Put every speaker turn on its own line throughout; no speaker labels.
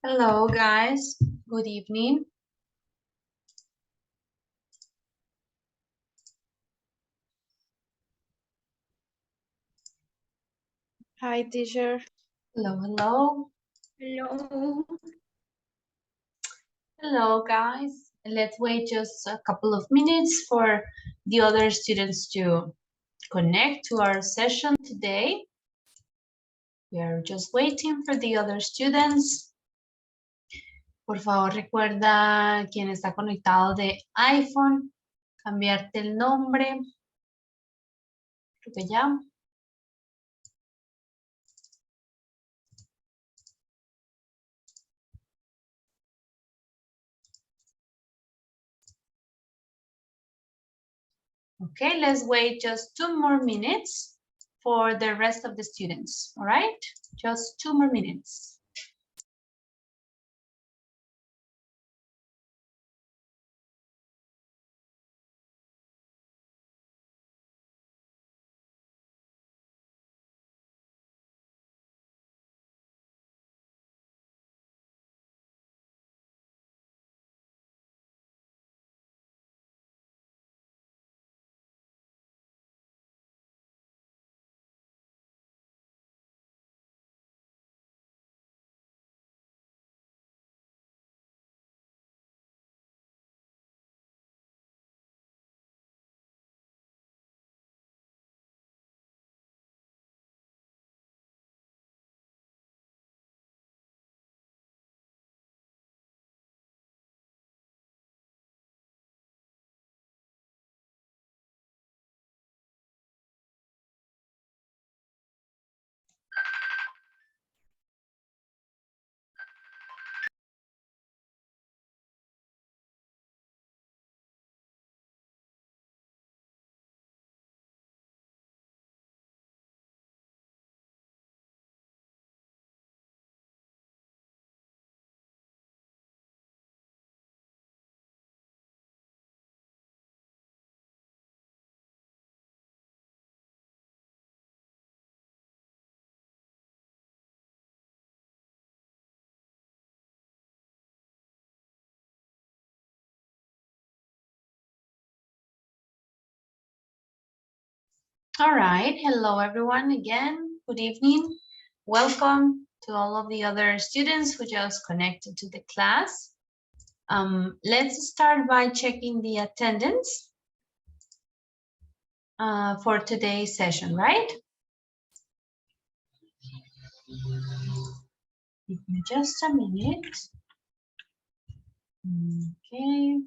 Hello, guys. Good evening.
Hi, teacher.
Hello, hello.
Hello.
Hello, guys. Let's wait just a couple of minutes for the other students to connect to our session today. We are just waiting for the other students. Por favor, recuerda quien está conectado de iPhone, cambiarte el nombre. Creo que ya. Okay, let's wait just 2 more minutes for the rest of the students. All right, just 2 more minutes. All right, hello everyone again. Good evening. Welcome to all of the other students who just connected to the class. Let's start by checking the attendance for today's session, right? Give me just a minute. Okay.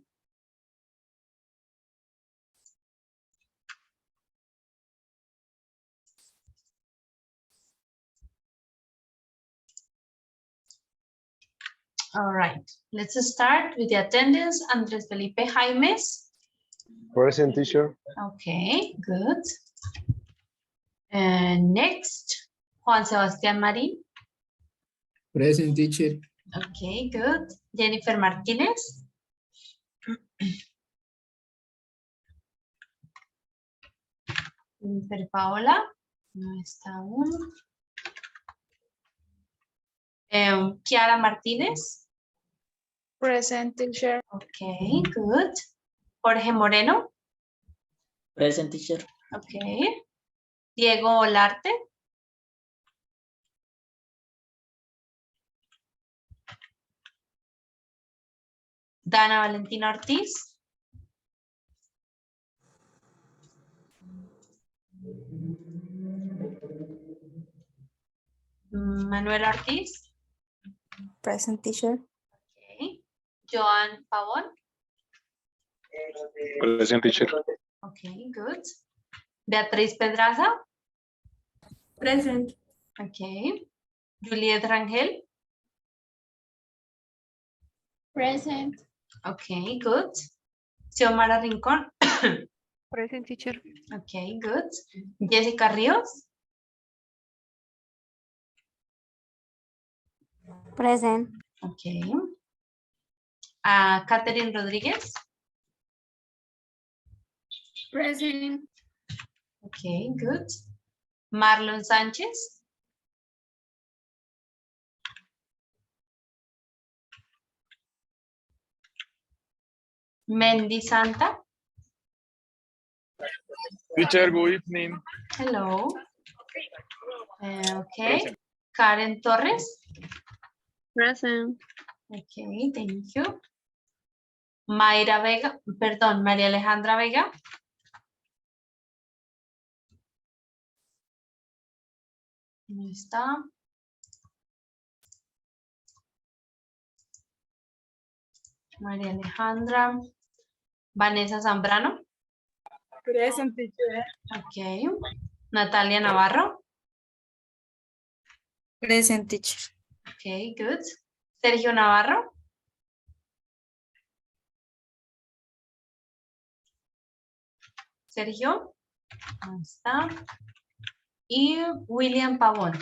All right, let's start with the attendance. Andres Felipe Jaimes.
Present, teacher.
Okay, good. And next, Juan Sebastián Marín.
Present, teacher.
Okay, good. Jennifer Martínez. Jennifer Paola. No está aún. Kiara Martínez.
Present, teacher.
Okay, good. Jorge Moreno.
Present, teacher.
Okay. Diego Olarte. Dana Valentina Ortiz. Manuel Ortiz.
Present, teacher.
Okay. Joan Pavón.
Present, teacher.
Okay, good. Beatriz Pedraza.
Present.
Okay. Juliet Rangel.
Present.
Okay, good. Xiomara Rincón.
Present, teacher.
Okay, good. Jessica Ríos.
Present.
Okay. Catherine Rodríguez.
Present.
Okay, good. Marlon Sánchez. Mendy Santa.
Teacher, good evening.
Hello. Okay. Karen Torres.
Present.
Okay, thank you. Mayra Vega, perdón, María Alejandra Vega. No está. María Alejandra. Vanessa Zambrano.
Present, teacher.
Ok. Natalia Navarro.
Present, teacher.
Ok, good. Sergio Navarro. Sergio. Ahí está. Y William Pavón.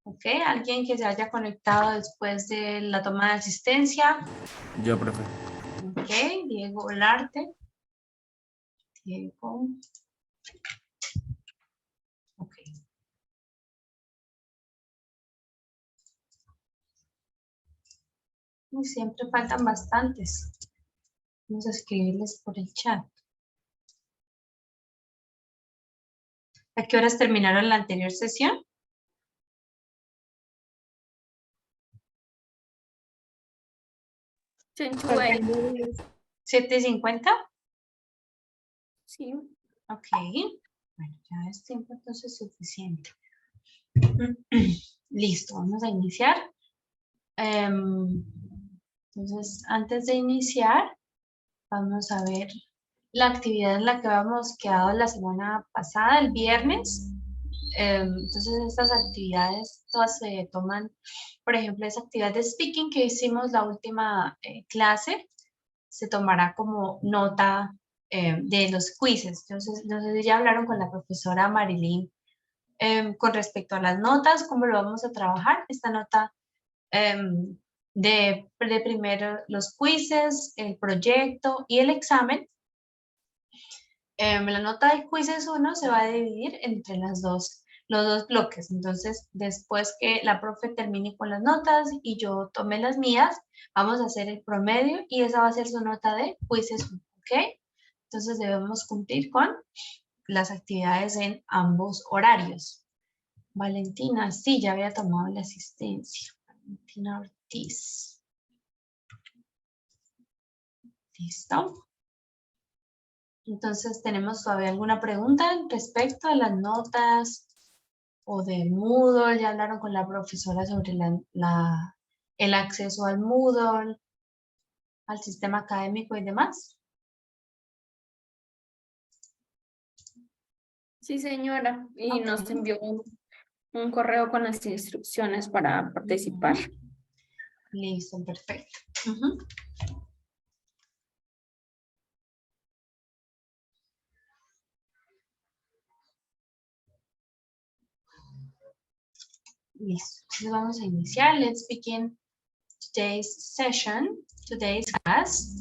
Ok, alguien que se haya conectado después de la toma de asistencia.
Yo, profe.
Ok, Diego Olarte. Diego. Ok. Uy, siempre faltan bastantes. Vamos a escribirles por el chat. ¿A qué horas terminaron la anterior sesión? ¿7:50?
Sí.
Ok. Bueno, ya es tiempo entonces suficiente. Listo, vamos a iniciar. Entonces, antes de iniciar, vamos a ver la actividad en la que habíamos quedado la semana pasada, el viernes. Entonces, estas actividades todas se toman, por ejemplo, esa actividad de speaking que hicimos la última clase, se tomará como nota de los quizzes. Entonces, no sé si ya hablaron con la profesora Marilyn con respecto a las notas, cómo lo vamos a trabajar. Esta nota de primero los quizzes, el proyecto y el examen. La nota de quizzes 1 se va a dividir entre los dos bloques. Entonces, después que la profe termine con las notas y yo tome las mías, vamos a hacer el promedio y esa va a ser su nota de quizzes 1, ¿ok? Entonces, debemos cumplir con las actividades en ambos horarios. Valentina, sí, ya había tomado la asistencia. Valentina Ortiz. ¿Listo? Entonces, ¿tenemos todavía alguna pregunta respecto a las notas o de Moodle? Ya hablaron con la profesora sobre el acceso al Moodle, al sistema académico y demás.
Sí, señora. Y
Ok.
nos envió un correo con las instrucciones para participar.
Listo, perfecto. Ujú. Listo. Entonces vamos a iniciar. Let's begin today's session, today's class.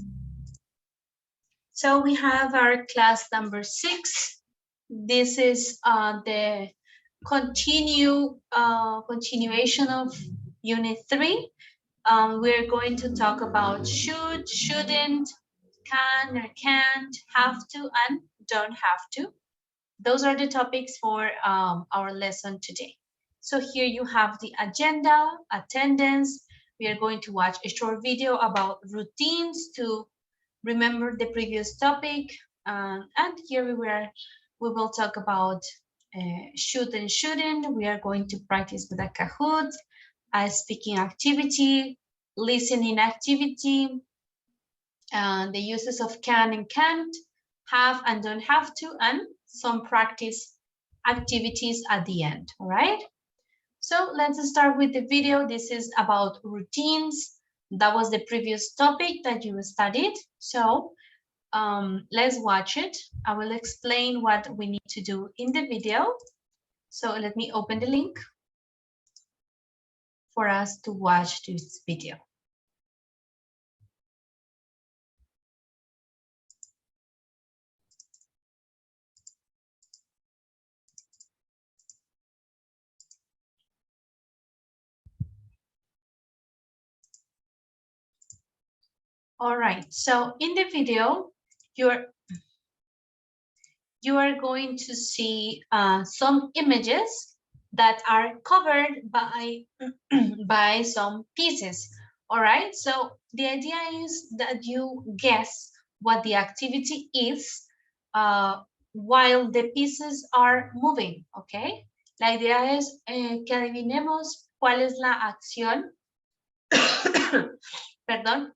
So we have our class number 6. This is the continuation of Unit 3. We're going to talk about should, shouldn't, can or can't, have to, and don't have to. Those are the topics for our lesson today. So here you have the agenda, attendance. We are going to watch a short video about routines to remember the previous topic. And here we will talk about should and shouldn't. We are going to practice with a Kahoot, a speaking activity, listening activity, the uses of can and can't, have and don't have to, and some practice activities at the end, all right? So let's start with the video. This is about routines. That was the previous topic that you studied. So let's watch it. I will explain what we need to do in the video. So let me open the link for us to watch this video. All right, so in the video, you are going to see some images that are covered by, by some pieces. All right, so the idea is that you guess what the activity is while the pieces are moving, okay? La idea es que adivinemos cuál es la acción perdón,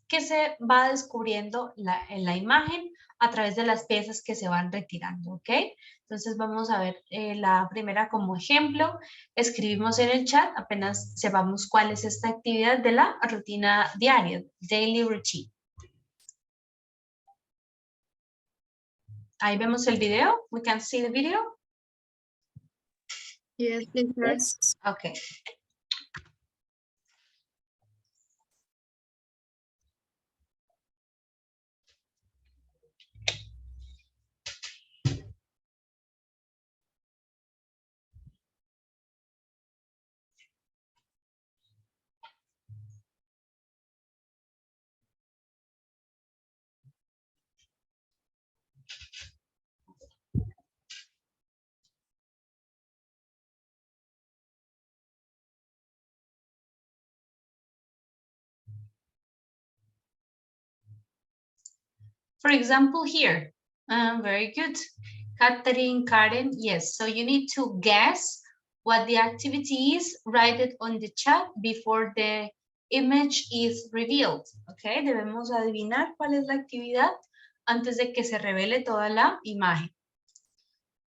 que se va descubriendo en la imagen a través de las piezas que se van retirando, ¿ok? Entonces vamos a ver la primera como ejemplo. Escribimos en el chat apenas sepamos cuál es esta actividad de la rutina diaria, daily routine. Ahí vemos el video. We can see the video.
Yes,
Yes.
Okay. For example, here, very good. Catherine, Karen, yes. So you need to guess what the activity is, write it on the chat before the image is revealed. Okay, debemos adivinar cuál es la actividad antes de que se revele toda la imagen.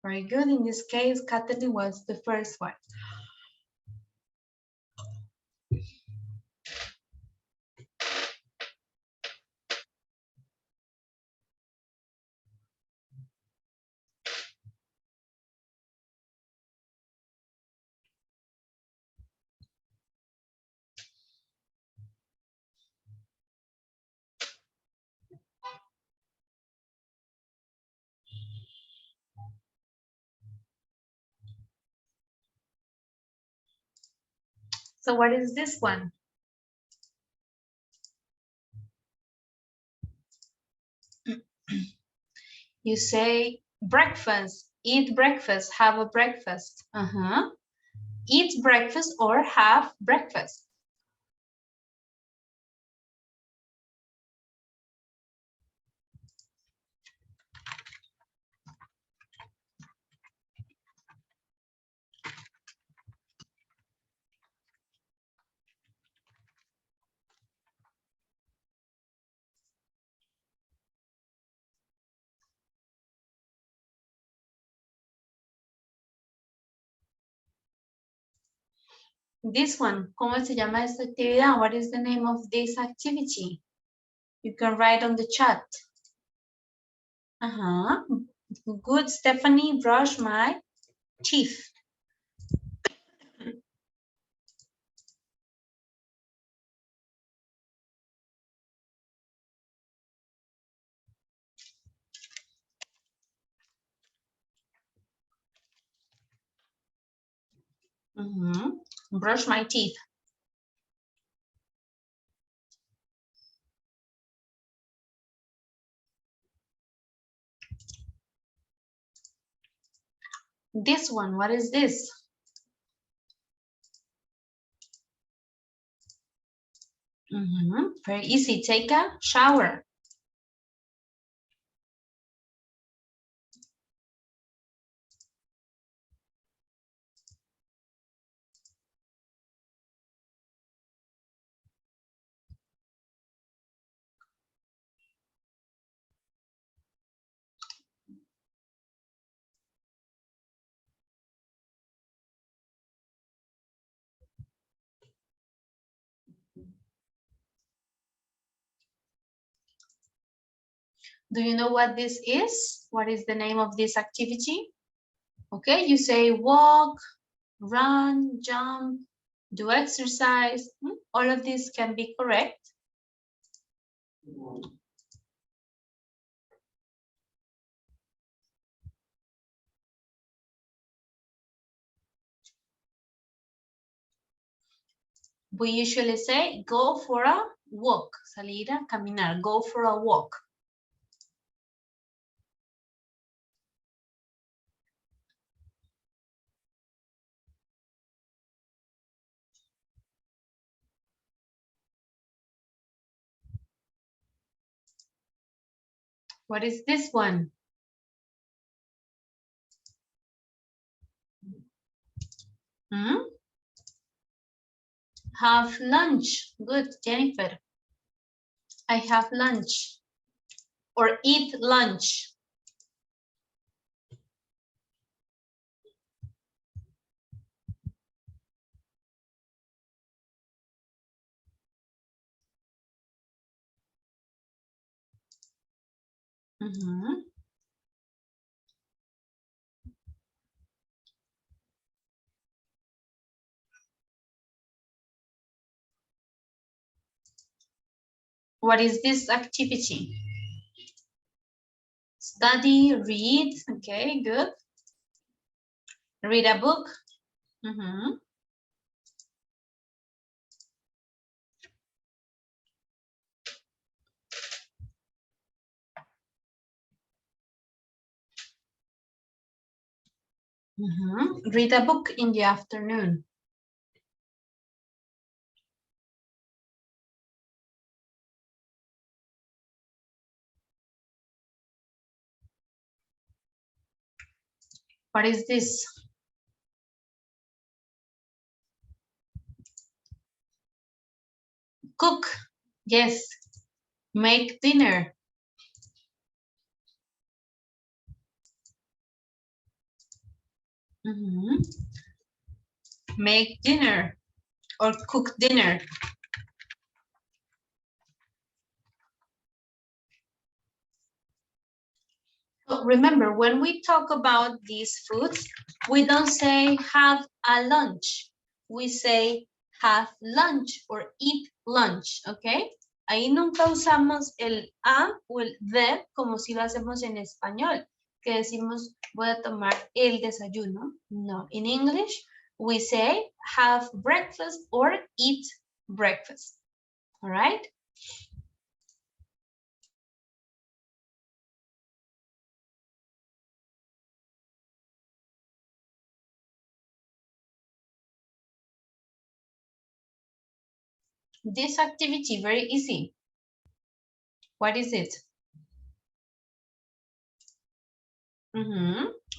Very good. In this case, Catherine was the first one. So what is this one? You say breakfast, eat breakfast, have a breakfast. Eat breakfast or have breakfast. This one, ¿cómo se llama esta actividad? What is the name of this activity? You can write on the chat. Good, Stephanie, brush my teeth. Brush my teeth. This one, what is this? Very easy, take a shower. Do you know what this is? What is the name of this activity? Okay, you say walk, run, jump, do exercise. All of these can be correct. We usually say go for a walk, salir a caminar, go for a walk. What is this one? Hmm? Have lunch. Good, Jennifer. I have lunch. Or eat lunch. Mhm. What is this activity? Study, read. Okay, good. Read a book. Mhm. Mhm. Read a book in the afternoon. What is this? Cook. Yes. Make dinner. Mhm. Make dinner or cook dinner. So remember, when we talk about these foods, we don't say have a lunch. We say have lunch or eat lunch, ¿ok? Ahí nunca usamos el a o el de como si lo hacemos en español, que decimos voy a tomar el desayuno. No, in English we say have breakfast or eat breakfast, all right? This activity, very easy. What is it?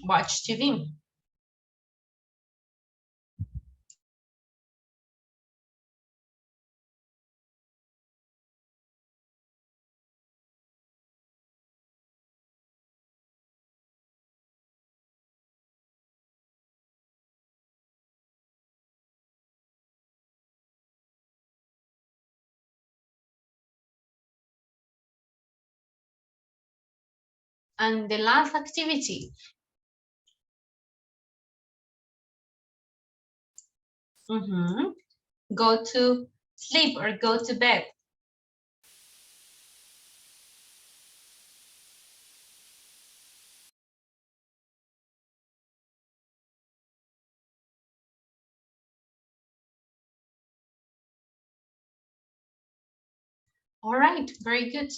Watch TV. And the last activity. Go to sleep or go to bed. All right, very good.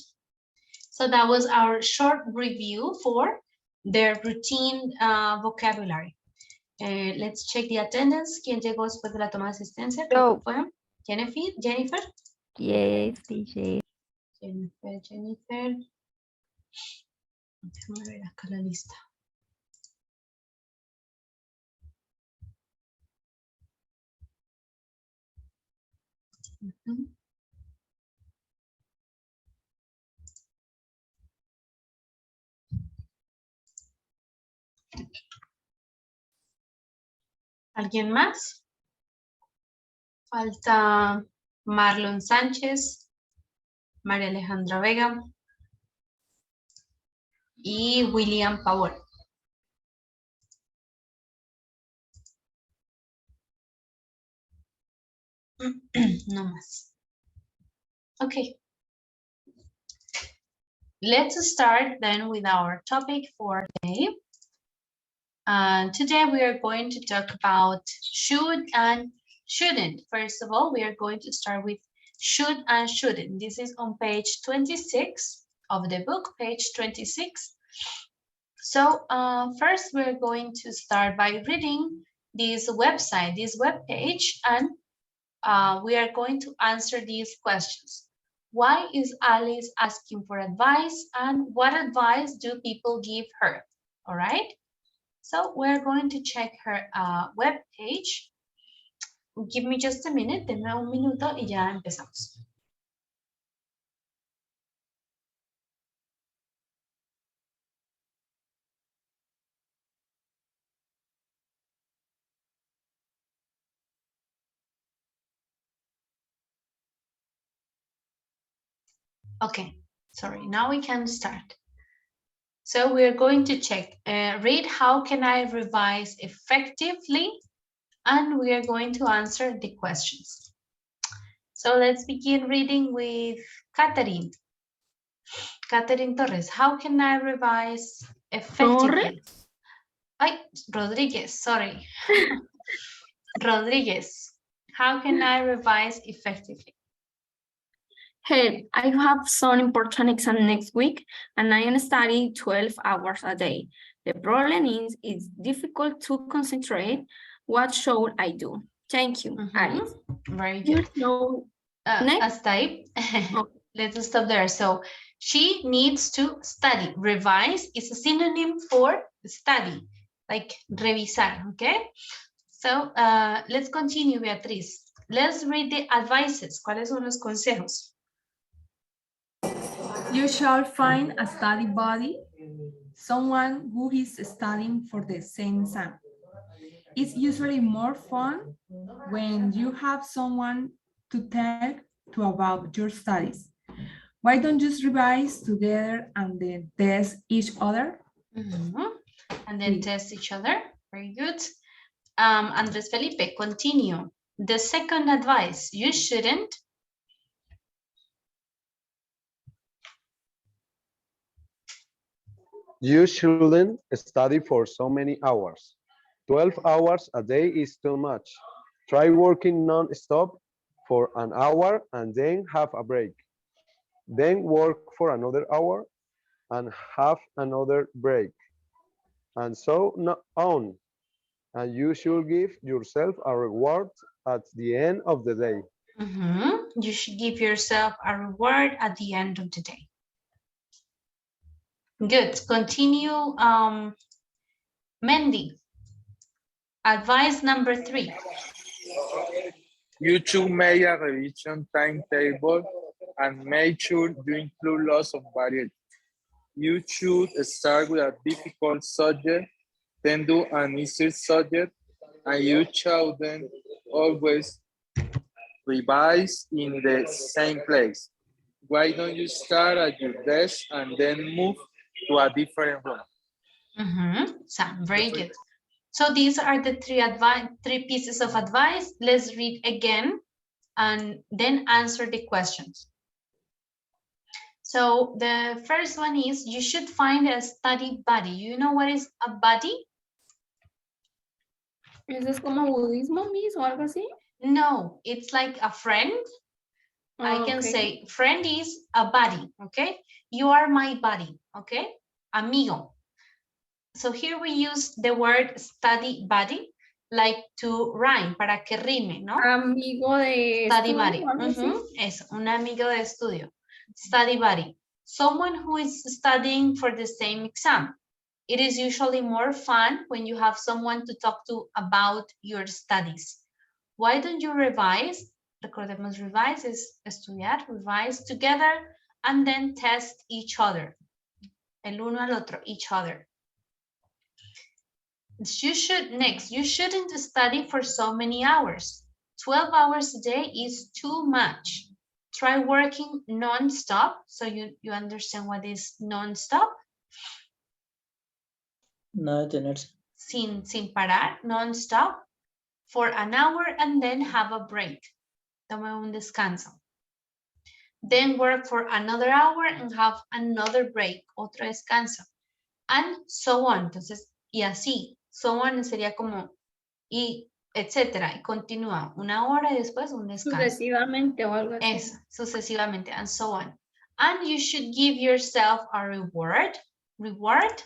So that was our short review for the routine vocabulary. Let's check the attendance. ¿Quién llegó después de la toma de asistencia? Creo que fue Jennifer.
Yes, teacher.
Jennifer. Déjame ver acá la lista. ¿Alguien más? Falta Marlon Sánchez, María Alejandra Vega y William Pavón. No más. Okay. Let's start then with our topic for today. Today we are going to talk about should and Shouldn't. First of all, we are going to start with should and shouldn't. This is on page 26 of the book, page 26. So first we're going to start by reading this website, this web page, and we are going to answer these questions. Why is Alice asking for advice, and what advice do people give her? All right. So we're going to check her web page. Give me just a minute, denme un minuto y ya empezamos. Okay, sorry, now we can start. So we're going to check, read how can I revise effectively, and we are going to answer the questions. So let's begin reading with Catherine. Catherine Torres, how can I revise effectively? Ay, Rodriguez, sorry. Rodriguez, how can I revise effectively?
Hey, I have some important exam next week and I am studying 12 hours a day. The problem is it's difficult to concentrate. What should I do? Thank you, Alice.
Very good.
So, next.
Hasta ahí. Let's stop there. So she needs to study. Revise is a synonym for study, like revisar, okay? So let's continue, Beatriz. Let's read the advices. ¿Cuáles son los consejos?
You shall find a study buddy, someone who is studying for the same exam. It's usually more fun when you have someone to tell to about your studies. Why don't you just revise together and then test each other?
And then test each other. Very good. Andres Felipe, continue. The second advice, you shouldn't.
You shouldn't study for so many hours. 12 hours a day is too much. Try working non-stop for an hour and then have a break. Then work for another hour and have another break. And so on. And you should give yourself a reward at the end of the day.
You should give yourself a reward at the end of the day. Good. Continue. Mendy. Advice number 3.
You should make a revision timetable and make sure you include lots of variety. You should start with a difficult subject, then do an easier subject, and you shouldn't always revise in the same place. Why don't you start at your desk and then move to a different room?
Sam, very good. So these are the three pieces of advice. Let's read again and then answer the questions. So the first one is, you should find a study buddy. You know what is a buddy?
¿Eso es como budismo, Miss, o algo así?
No, it's like a friend. I can say friend is a buddy, okay? You are my buddy, okay? Amigo. So here we use the word study buddy, like to rhyme, para que rime, ¿no?
Amigo de
study
estudio,
buddy. Eso, un amigo de estudio. Study buddy. Someone who is studying for the same exam. It is usually more fun when you have someone to talk to about your studies. Why don't you revise? Recordemos, revise is estudiar, revise together, and then test each other. El uno al otro, each other. You shouldn't study for so many hours. 12 hours a day is too much. Try working non-stop. So you understand what is non-stop?
No, tenés.
Sin parar, non-stop, for an hour and then have a break. Tome un descanso. Then work for another hour and have another break, otro descanso. And so on. Entonces, y así. So on sería como, y etcétera. Y continúa 1 hora y después un descanso.
Sucesivamente o algo así.
Eso, sucesivamente, and so on. And you should give yourself a reward. Reward.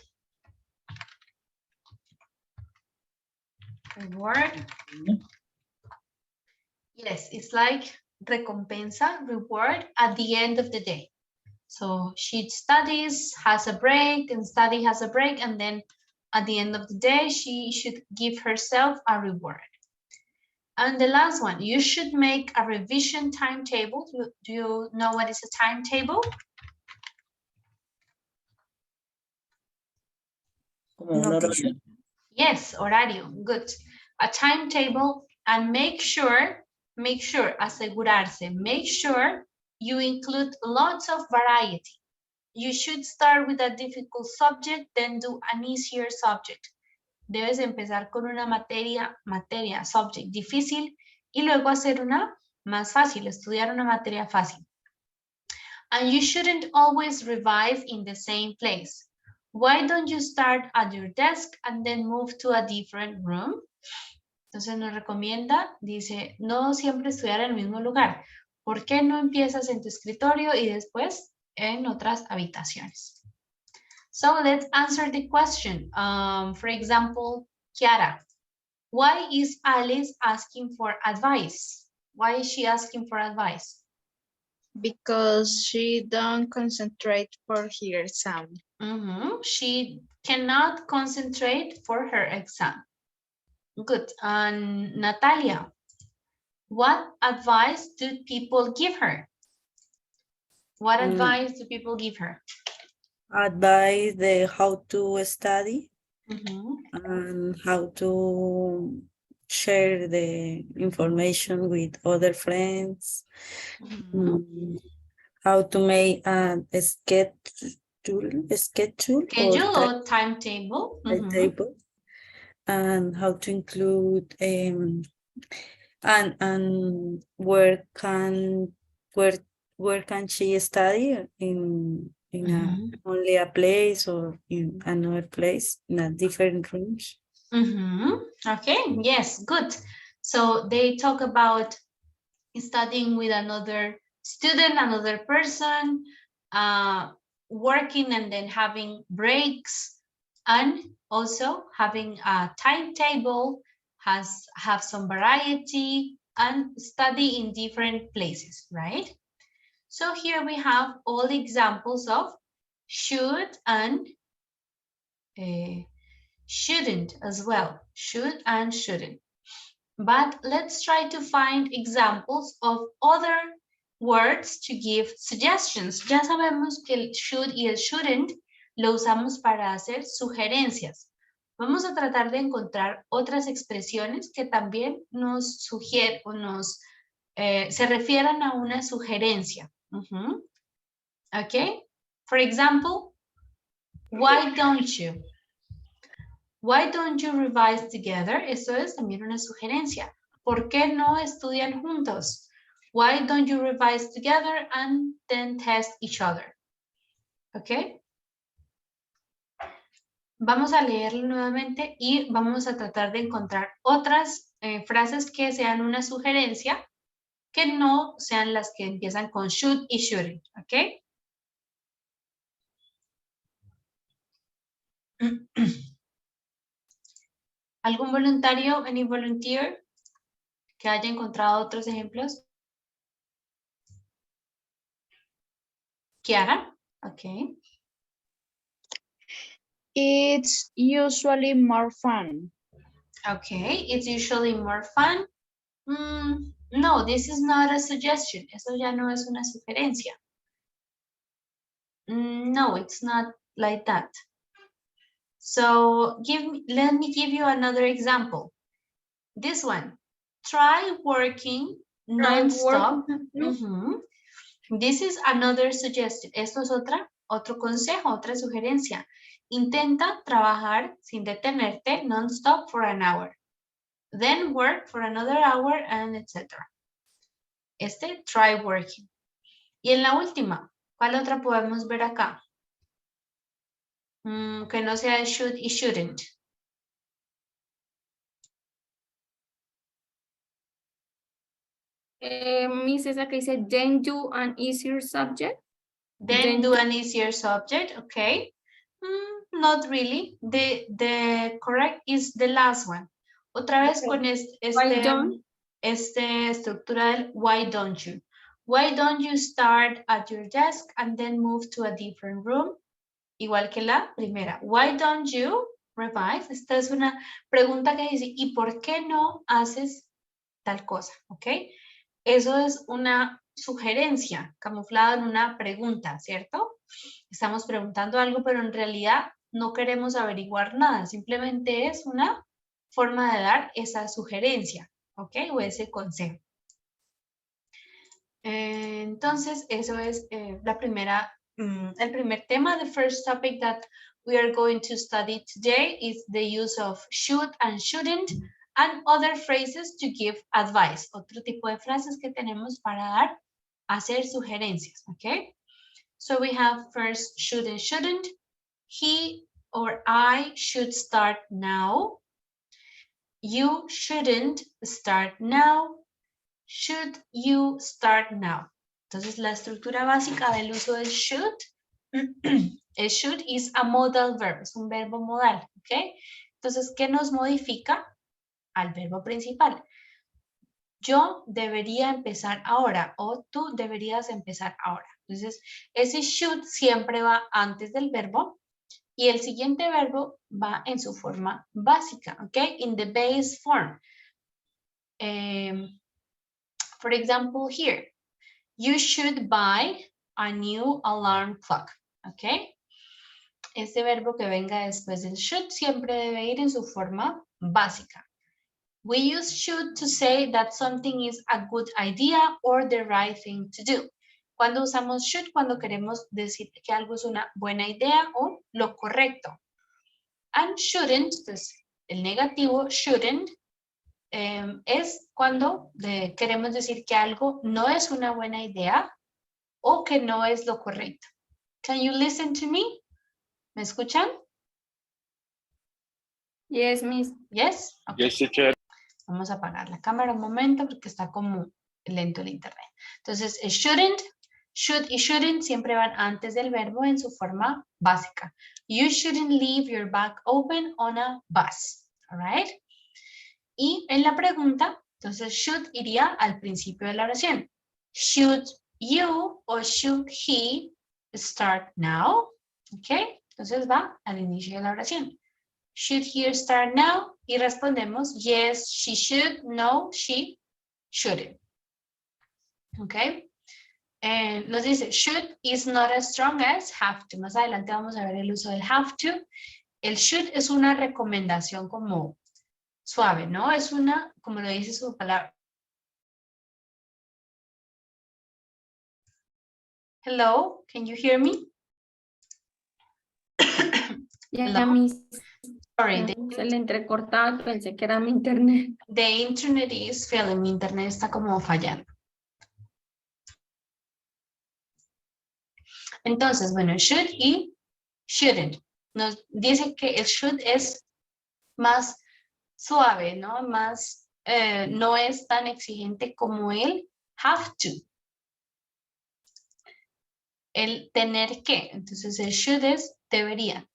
Yes, it's like recompensa, reward at the end of the day. So she studies, has a break, and study has a break, and then at the end of the day, she should give herself a reward. And the last one, you should make a revision timetable. Do you know what is a timetable?
Como un horario.
Yes, horario, good. A timetable, and make sure, asegurarse, make sure you include lots of variety. You should start with a difficult subject, then do an easier subject. Debes empezar con una materia, subject difícil, y luego hacer una más fácil, estudiar una materia fácil. And you shouldn't always revise in the same place. Why don't you start at your desk and then move to a different room? Entonces nos recomienda, dice, no siempre estudiar en el mismo lugar. ¿Por qué no empiezas en tu escritorio y después en otras habitaciones? So let's answer the question. For example, Kiara, why is Alice asking for advice? Why is she asking for advice?
Because she don't concentrate for her exam.
She cannot concentrate for her exam. Good. And Natalia, what advice do people give her? What advice do people give her?
Advise the how to study and how to share the information with other friends, how to make a schedule
or timetable,
timetable, and how to include and where can she study in only a place or in another place in a different rooms.
Okay, yes, good. So they talk about studying with another student, another person, working and then having breaks, and also having a timetable, have some variety, and study in different places, right? So here we have all the examples of should and shouldn't as well, should and shouldn't. But let's try to find examples of other words to give suggestions. Ya sabemos que el should y el shouldn't lo usamos para hacer sugerencias. Vamos a tratar de encontrar otras expresiones que también nos sugieren o nos se refieran a una sugerencia. Okay, for example, why don't you? Why don't you revise together? Eso es también una sugerencia. ¿Por qué no estudian juntos? Why don't you revise together and then test each other? Okay. Vamos a leerlo nuevamente y vamos a tratar de encontrar otras frases que sean una sugerencia, que no sean las que empiezan con should y shouldn't, ¿ok? ¿Algún voluntario, any volunteer, que haya encontrado otros ejemplos? Kiara, ok.
It's usually more fun.
Okay, it's usually more fun. No, this is not a suggestion. Eso ya no es una sugerencia. No, it's not like that. So let me give you another example. This one, try working non-stop. This is another suggestion. Esto es otro consejo, otra sugerencia. Intenta trabajar sin detenerte non-stop for an hour. Then work for another hour and etc. Try working. Y en la última, ¿cuál otra podemos ver acá? Que no sea should y shouldn't.
Miss, esa que dice, then do an easier subject.
Then do an easier subject, okay? Not really. The correct is the last one. Otra vez con este estructura del why don't you? Why don't you start at your desk and then move to a different room? Igual que la primera. Why don't you revise? Esta es una pregunta que dice, ¿y por qué no haces tal cosa? ¿Ok? Eso es una sugerencia camuflada en una pregunta, ¿cierto? Estamos preguntando algo, pero en realidad no queremos averiguar nada. Simplemente es una forma de dar esa sugerencia, ¿ok? O ese consejo. Entonces, eso es el primer tema. The first topic that we are going to study today is the use of should and shouldn't and other phrases to give advice. Otro tipo de frases que tenemos para hacer sugerencias, ¿ok? So we have first should and shouldn't. He or I should start now. You shouldn't start now. Should you start now? Entonces, la estructura básica del uso del should. El should is a modal verb, es un verbo modal, ¿ok? Entonces, ¿qué nos modifica? Al verbo principal. Yo debería empezar ahora o tú deberías empezar ahora. Entonces, ese should siempre va antes del verbo y el siguiente verbo va en su forma básica, ¿ok? In the base form. For example, here, you should buy a new alarm clock, ¿ok? Este verbo que venga después del should siempre debe ir en su forma básica. We use should to say that something is a good idea or the right thing to do. Cuando usamos should, cuando queremos decir que algo es una buena idea o lo correcto. And shouldn't, pues el negativo, shouldn't, es cuando queremos decir que algo no es una buena idea o que no es lo correcto. Can you listen to me? ¿Me escuchan?
Yes, Miss.
Yes? Okay.
Yes, teacher.
Vamos a apagar la cámara un momento porque está como lento el internet. Entonces, shouldn't, should y shouldn't siempre van antes del verbo en su forma básica. You shouldn't leave your bag open on a bus. All right? Y en la pregunta, entonces should iría al principio de la oración. Should you or should he start now? ¿Ok? Entonces va al inicio de la oración. Should he start now? Y respondemos, yes, she should, no, she shouldn't. ¿Ok? Nos dice, should is not as strong as have to. Más adelante vamos a ver el uso del have to. El should es una recomendación como suave, ¿no? Es una, como lo dice su palabra. Hello, can you hear me?
Ya, Miss.
Sorry,
Se le entrecortaba, pensé que era mi internet.
the internet is failing. Mi internet está como fallando. Entonces, bueno, should y shouldn't. Nos dice que el should es más suave, ¿no? Más, no es tan exigente como el have to. El tener que. Entonces, el should es debería.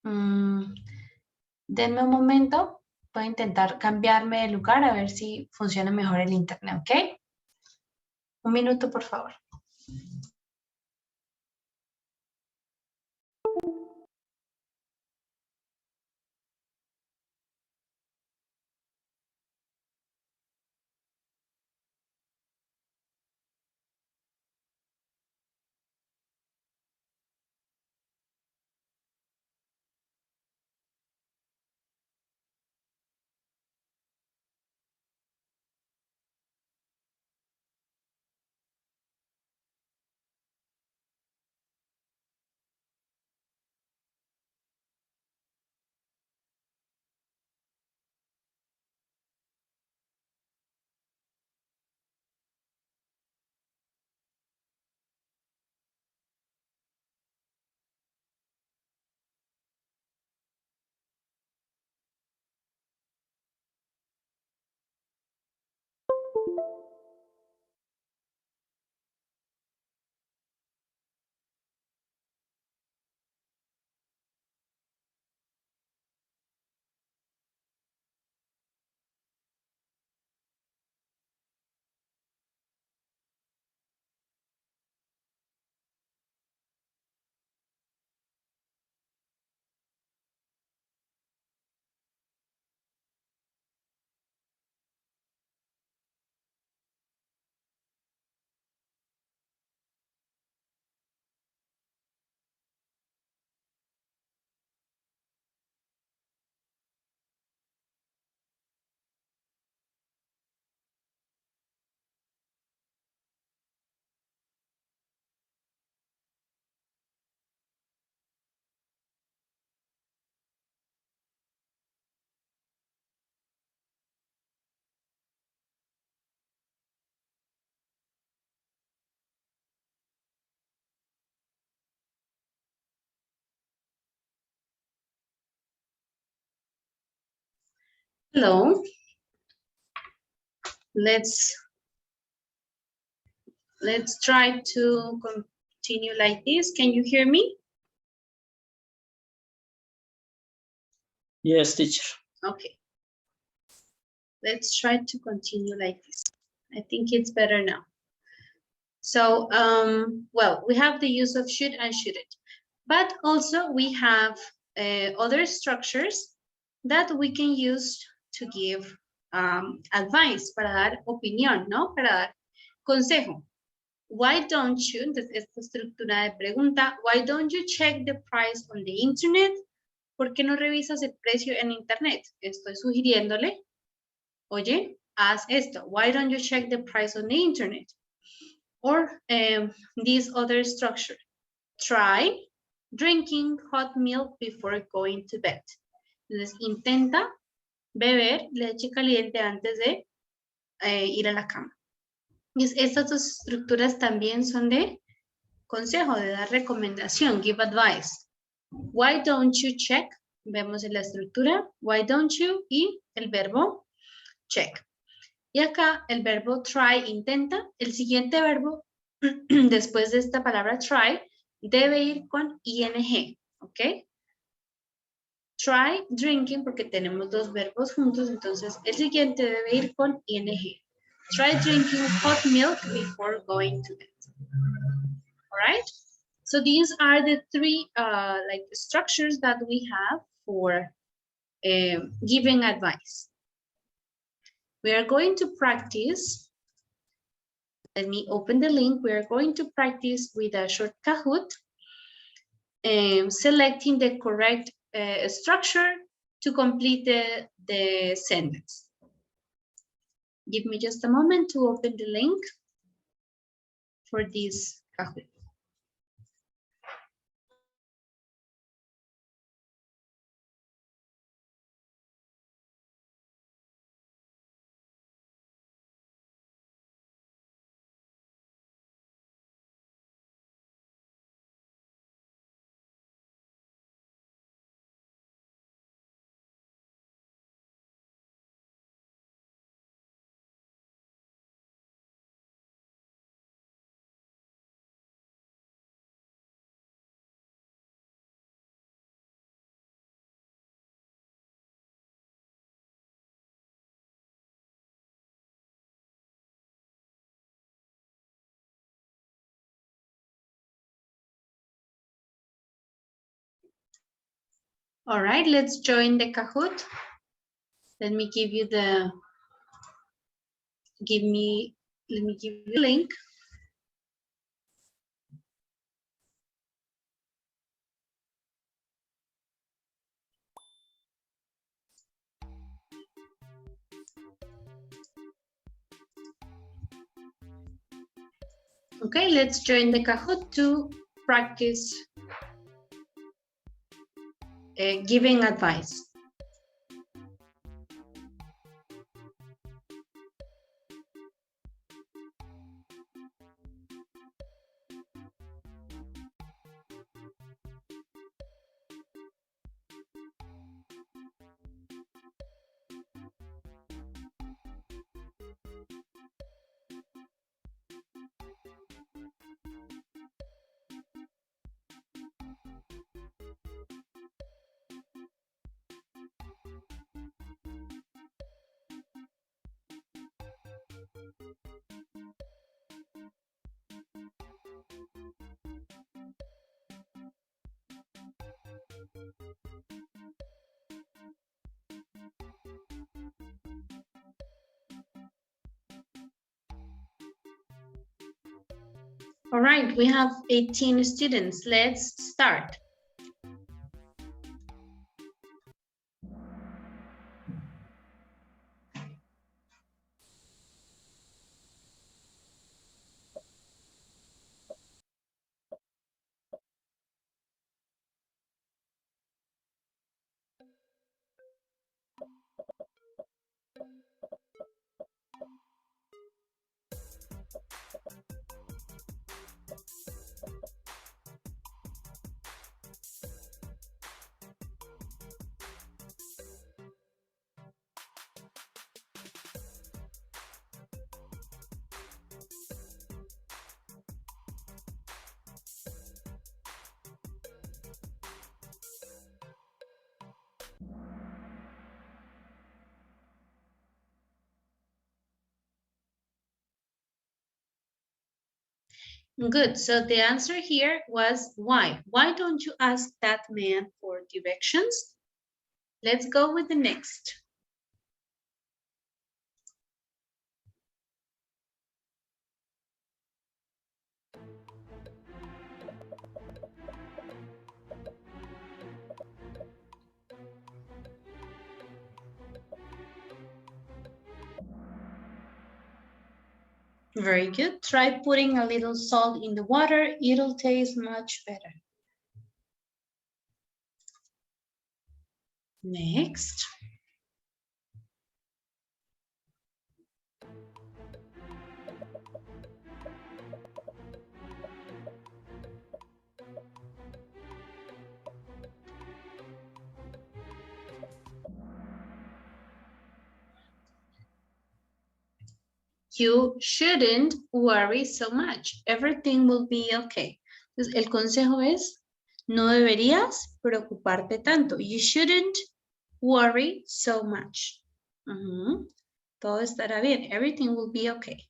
Denme un momento. Voy a intentar cambiarme de lugar a ver si funciona mejor el internet, ¿ok? Un minuto, por favor. Hello. Let's try to continue like this. Can you hear me?
Yes, teacher.
Okay. Let's try to continue like this. I think it's better now. So, well, we have the use of should and shouldn't, but also we have other structures that we can use to give advice, para dar opinión, ¿no? Para dar consejo. Why don't you, entonces esta estructura de pregunta, why don't you check the price on the internet? ¿Por qué no revisas el precio en internet? Estoy sugiriéndole, oye, haz esto. Why don't you check the price on the internet? Or this other structure. Try drinking hot milk before going to bed. Entonces, intenta beber leche caliente antes de ir a la cama. Y estas dos estructuras también son de consejo, de dar recomendación, give advice. Why don't you check? Vemos en la estructura, why don't you y el verbo check. Y acá el verbo try, intenta. El siguiente verbo, después de esta palabra try, debe ir con ing, ¿ok? Try drinking, porque tenemos dos verbos juntos, entonces el siguiente debe ir con ing. Try drinking hot milk before going to bed. All right? So these are the three like structures that we have for giving advice. We are going to practice. Let me open the link. We are going to practice with a short Kahoot, selecting the correct structure to complete the sentence. Give me just a moment to open the link for this Kahoot. All right, let's join the Kahoot. Let me give you the, let me give you the link. Okay, let's join the Kahoot to practice giving advice. All right, we have 18 students. Let's start. Good. So the answer here was why. Why don't you ask that man for directions? Let's go with the next. Very good. Try putting a little salt in the water. It'll taste much better. Next. You shouldn't worry so much. Everything will be okay. Entonces, el consejo es, no deberías preocuparte tanto. You shouldn't worry so much. Todo estará bien. Everything will be okay.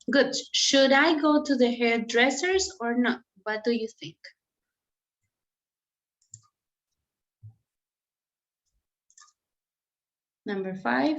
Good. Should I go to the hairdressers or not? What do you think? Number 5.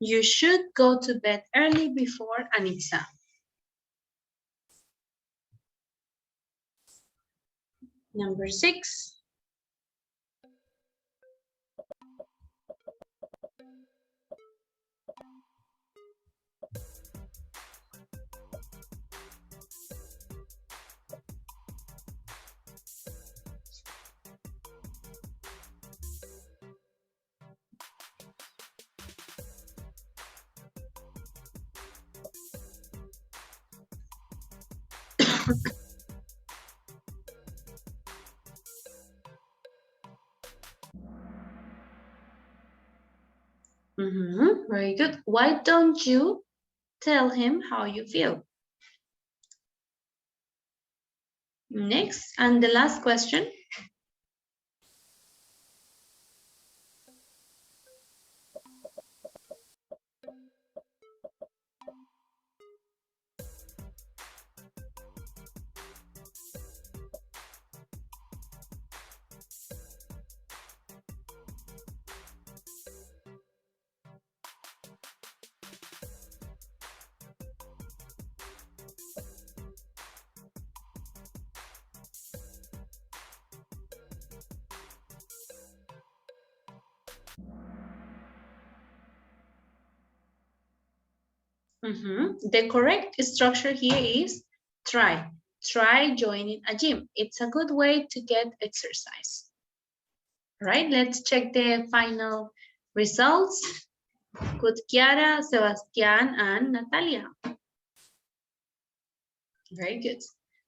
You should go to bed early before an exam. Number 6. Very good. Why don't you tell him how you feel? Next, and the last question. The correct structure here is try. Try joining a gym. It's a good way to get exercise. All right, let's check the final results. Good, Kiara, Sebastián, and Natalia. Very good.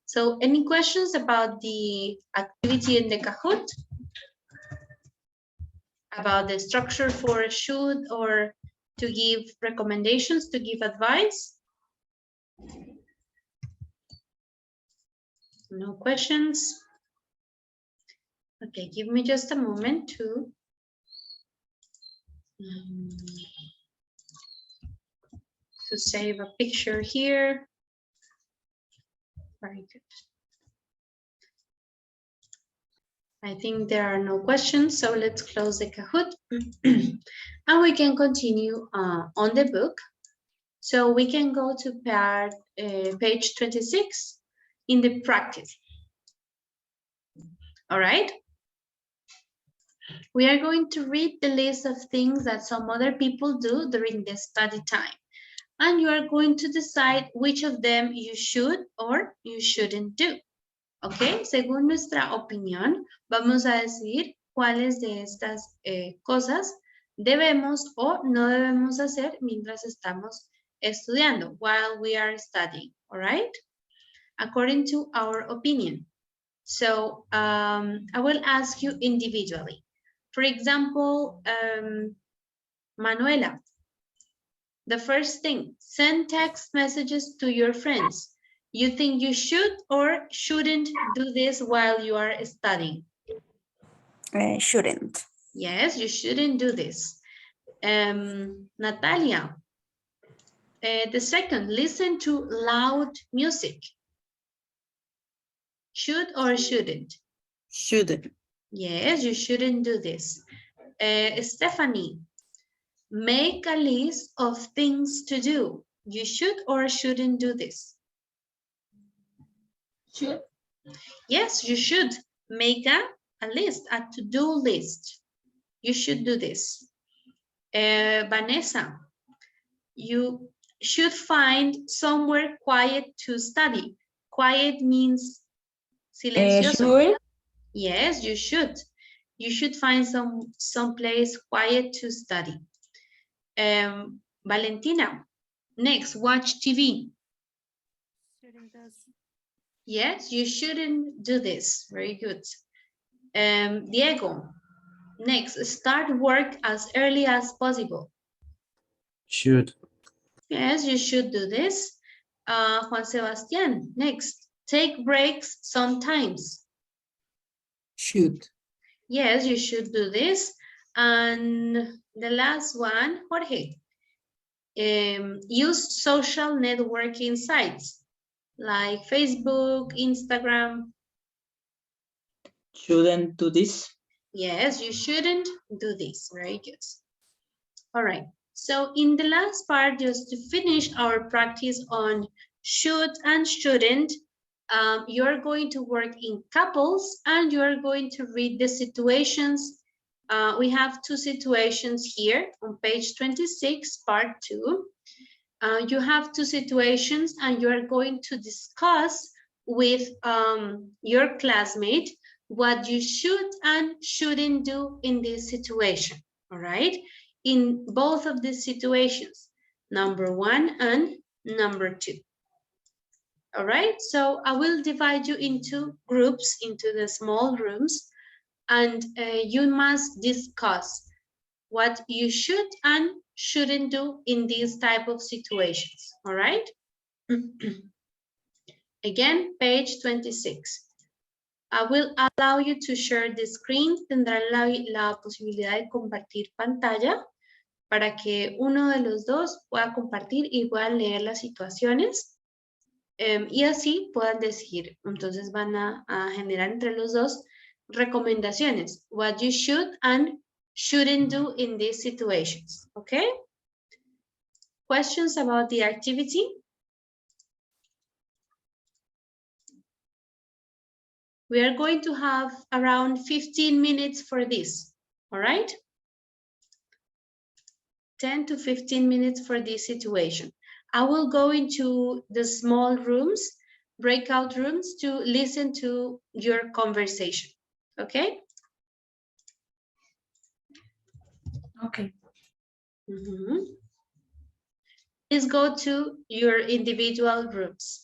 So any questions about the activity in the Kahoot? About the structure for should or to give recommendations, to give advice? No questions? Okay, give me just a moment to save a picture here. Very good. I think there are no questions, so let's close the Kahoot. And we can continue on the book. So we can go to page 26 in the practice. All right. We are going to read the list of things that some other people do during the study time. and you are going to decide which of them you should or you shouldn't do. ¿Ok? Según nuestra opinión, vamos a decidir cuáles de estas cosas debemos o no debemos hacer mientras estamos estudiando, while we are studying, all right? According to our opinion. So I will ask you individually. For example, Manuela, the first thing, send text messages to your friends. You think you should or shouldn't do this while you are studying?
Shouldn't.
Yes, you shouldn't do this. Natalia, the second, listen to loud music. Should or shouldn't?
Shouldn't.
Yes, you shouldn't do this. Stephanie, make a list of things to do. You should or shouldn't do this?
Should.
Yes, you should make a list, a to-do list. You should do this. Vanessa, you should find somewhere quiet to study. Quiet means silencioso.
Should.
Yes, you should. You should find some place quiet to study. Valentina, next, watch TV. Yes, you shouldn't do this. Very good. Diego, next, start work as early as possible.
Should.
Yes, you should do this. Juan Sebastian, next, take breaks sometimes.
Should.
Yes, you should do this. And the last one, Jorge, use social networking sites like Facebook, Instagram.
Shouldn't do this.
Yes, you shouldn't do this. Very good. All right. So in the last part, just to finish our practice on should and shouldn't, you're going to work in couples and you're going to read the situations. We have two situations here on page 26, part 2. You have two situations and you're going to discuss with your classmate what you should and shouldn't do in this situation, all right? In both of these situations, number 1 and number 2. All right, so I will divide you into groups, into the small rooms, and you must discuss what you should and shouldn't do in these type of situations, all right? Again, page 26. I will allow you to share the screen. Tendrán la posibilidad de compartir pantalla para que uno de los dos pueda compartir y puedan leer las situaciones y así puedan decidir. Entonces van a generar entre los dos recomendaciones. What you should and shouldn't do in these situations. Okay? Questions about the activity? We are going to have around 15 minutes for this, all right? 10 to 15 minutes for this situation. I will go into the small rooms, breakout rooms, to listen to your conversation, okay?
Okay.
Please go to your individual rooms.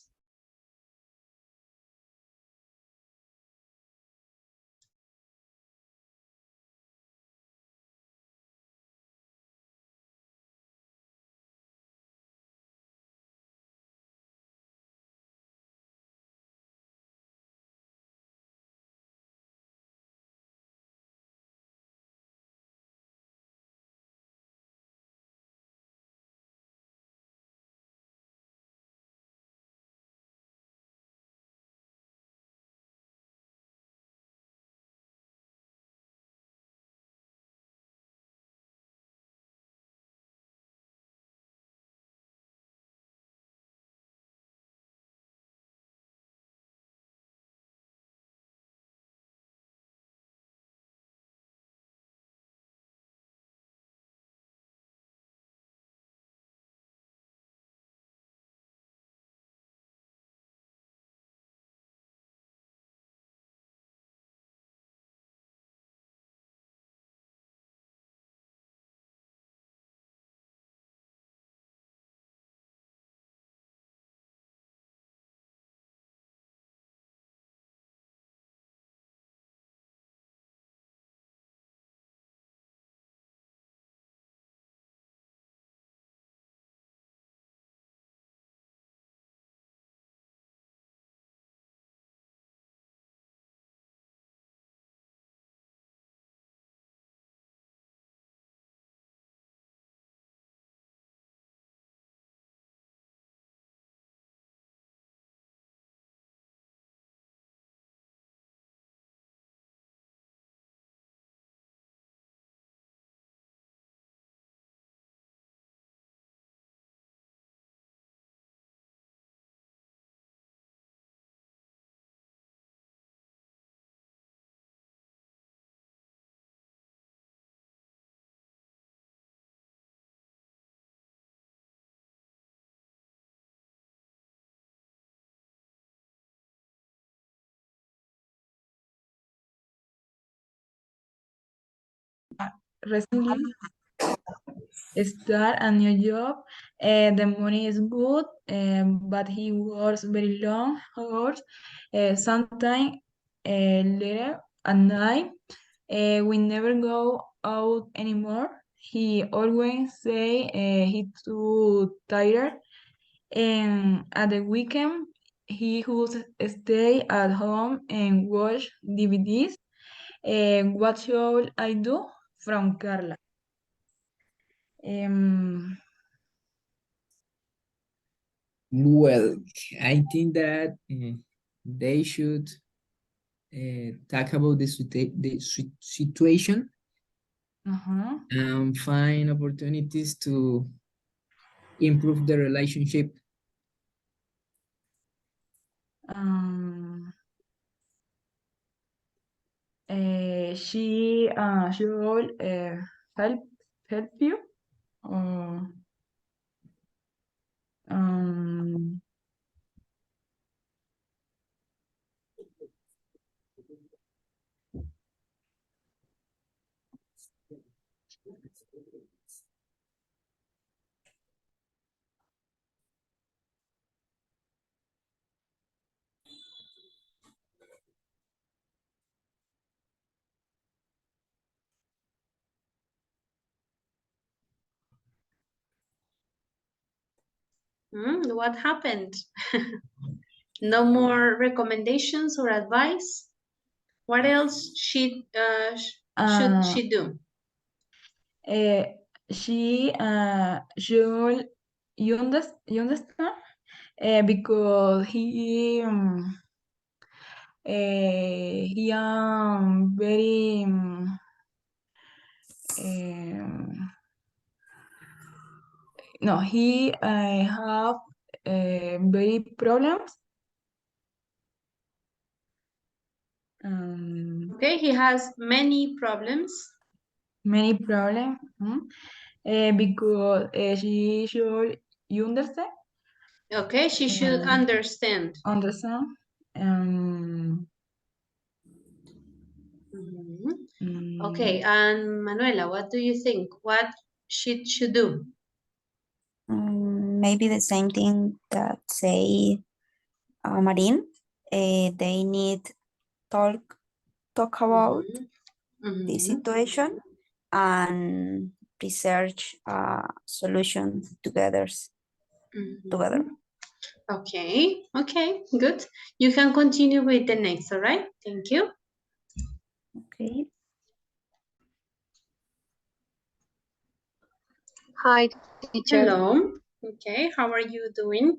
recently start a new job. The money is good, but he works very long hours. Sometimes later at night. We never go out anymore. He always say he too tired. And at the weekend, he would stay at home and watch DVDs. What should I do? From Carla. Um,
Well, I think that they should talk about the situation
uh-huh.
and find opportunities to improve the relationship.
Um, she will help you. Or, um,
What happened? No more recommendations or advice? What else should she do?
Should you understand? Because he very no, he have very problems.
Okay, he has many problems.
Many problems. Because she should you understand?
Okay, she should understand.
Understand.
Okay, and Manuela, what do you think? What she should do?
Maybe the same thing that say Marine. They need talk about the situation and research a solution together.
Okay, okay, good. You can continue with the next, all right? Thank you.
Okay.
Hi, teacher.
Hello. Okay, how are you doing?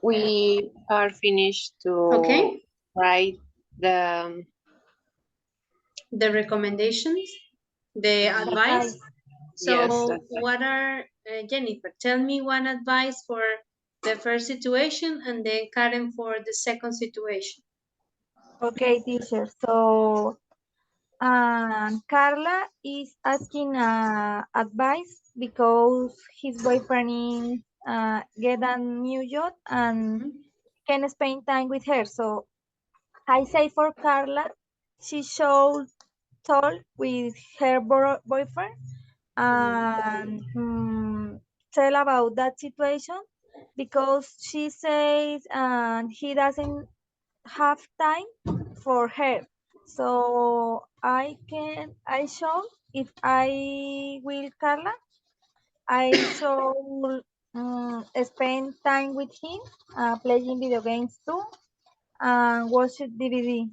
We are finished to write the
recommendations, the advice. So
yes,
what are, Jennifer, tell me one advice for the first situation and then Karen for the second situation.
Okay, teacher. So, Carla is asking advice because his boyfriend is, get a new job and can spend time with her. So, I say for Carla, she should talk with her boyfriend and tell about that situation because she says he doesn't have time for her. So I show if I will Carla, I should spend time with him, playing video games too, and watch DVD.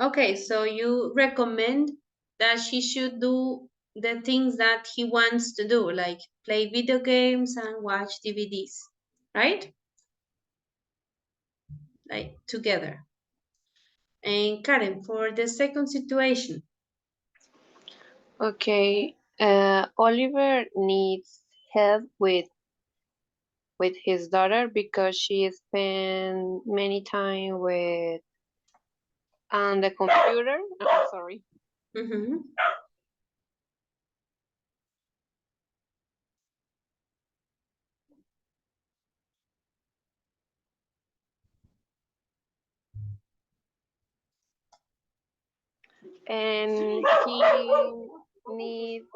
Okay, so you recommend that she should do the things that he wants to do, like play video games and watch DVDs, right? Like together. And Karen, for the second situation.
okay. Oliver needs help with his daughter because she spent many time with on the computer. Sorry. and he needs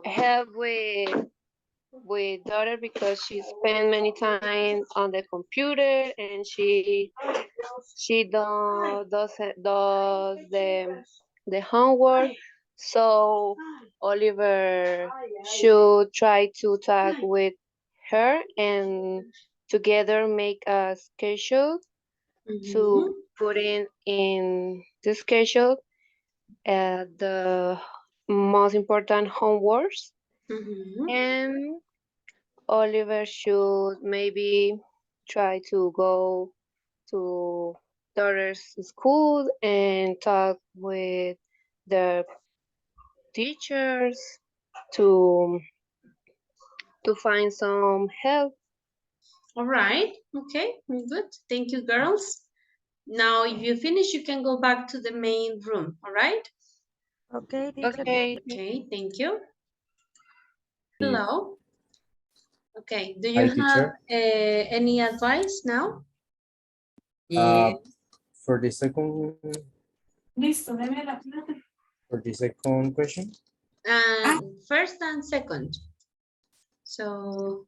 help with daughter because she spent many time on the computer and she does the homework. So Oliver should try to talk with her and together make a schedule to put in the schedule the most important homeworks. And Oliver should maybe try to go to daughter's school and talk with the teachers to find some help.
All right. Okay. Good. Thank you, girls. Now, if you finish, you can go back to the main room. All right.
Okay, teacher.
Okay.
Okay. Thank you. Hello. Okay. Do
Hi,
you have
teacher.
any advice now?
For the second question.
First and second. So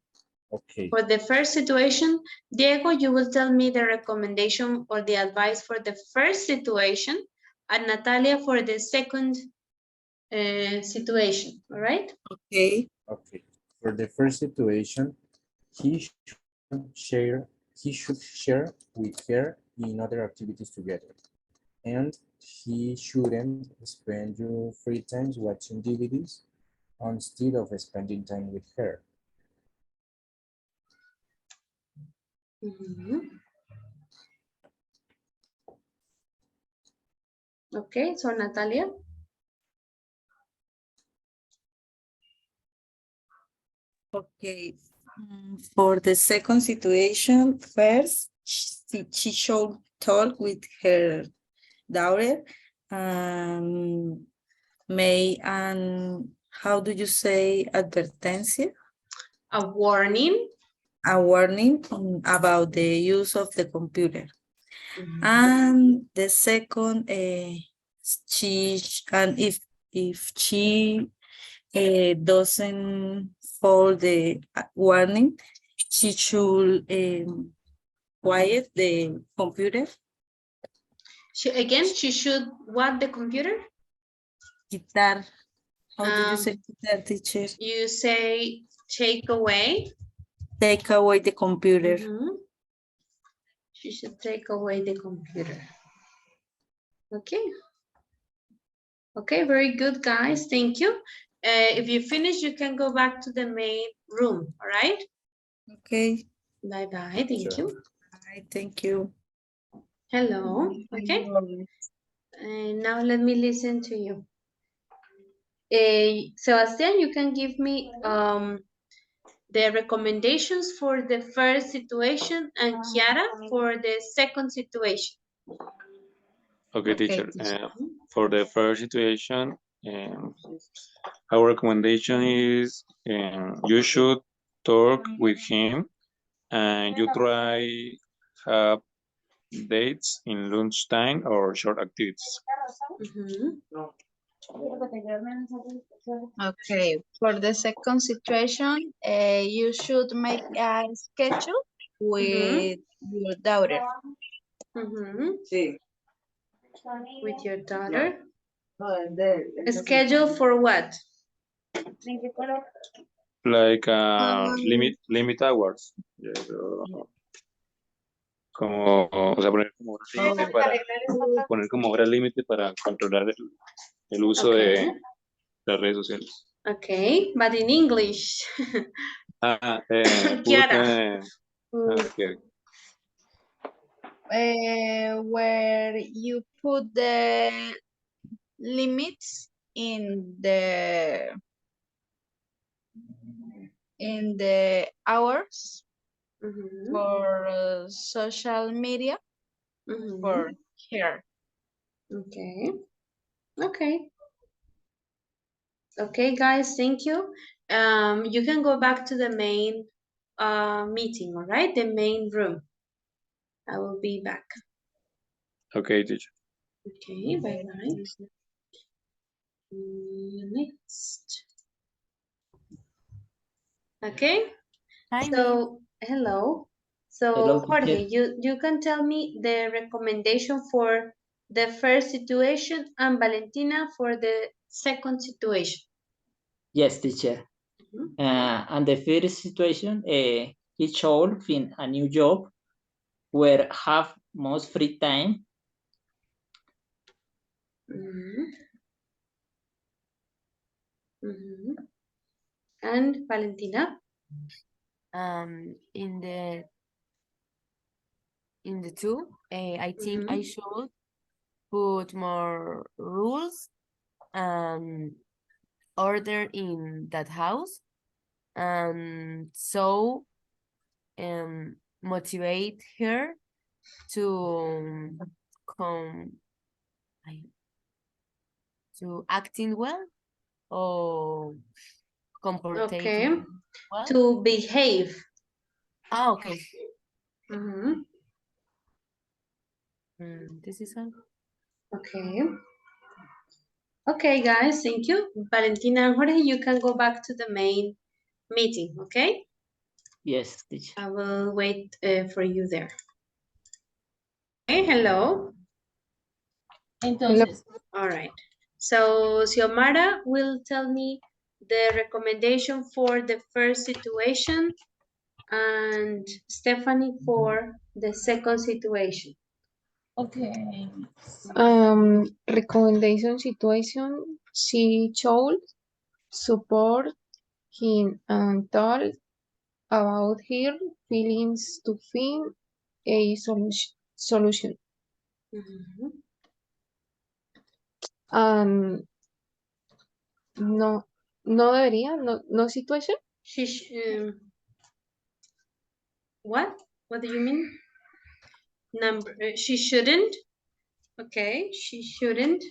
Okay.
for the first situation, Diego, you will tell me the recommendation or the advice for the first situation, and Natalia for the second situation. All right?
Okay.
Okay. For the first situation, he should share with her in other activities together. And he shouldn't spend your free times watching DVDs instead of spending time with her.
Okay, so Natalia.
Okay. For the second situation, first, she should talk with her daughter and may how do you say advertencia?
A warning.
A warning about the use of the computer. And the second, if she doesn't follow the warning, she should quiet the computer.
She should what the computer?
Quitar. How do you say quitar, teacher?
You say take away.
Take away the computer.
She should take away the computer. Okay. Okay, very good, guys. Thank you. If you finish, you can go back to the main room. All right?
Okay.
Bye-bye. Thank you.
Bye. Thank you.
Hello. Okay. And now let me listen to you. Sebastian, you can give me the recommendations for the first situation and Kiara for the second situation.
Okay, teacher. For the first situation, our recommendation is you should talk with him and you try have dates in lunchtime or short activities.
Okay, for the second situation, you should make a schedule with your daughter.
With your daughter. A schedule for what?
Like limit hours. Como, o sea, poner como hora límite para controlar el uso de las redes sociales.
Okay, but in English.
Kiara. Where you put the limits in the hours for social media for here.
Okay. Okay. Okay, guys, thank you. You can go back to the main meeting, all right? The main room. I will be back.
Okay, teacher.
Okay, bye-bye. Next. Okay, so hello. So
Hello,
Jorge,
teacher.
you can tell me the recommendation for the first situation and Valentina for the second situation.
Yes, teacher. And the first situation, he should find a new job where have most free time.
And Valentina?
In the two, I think I should put more rules and order in that house, and so motivate her to come to acting well or
Okay,
comportating well.
to behave.
Ah, okay. This is all.
Okay. Okay, guys, thank you. Valentina and Jorge, you can go back to the main meeting, okay?
Yes, teacher.
I will wait for you there. Okay, hello.
Entonces,
All right. So Xiomara will tell me the recommendation for the first situation and Stephanie for the second situation.
okay.
Recommendation situation, she should support him and talk about her feelings to find a solution. No, no debería, no situation.
What? What do you mean? She shouldn't. Okay, she shouldn't.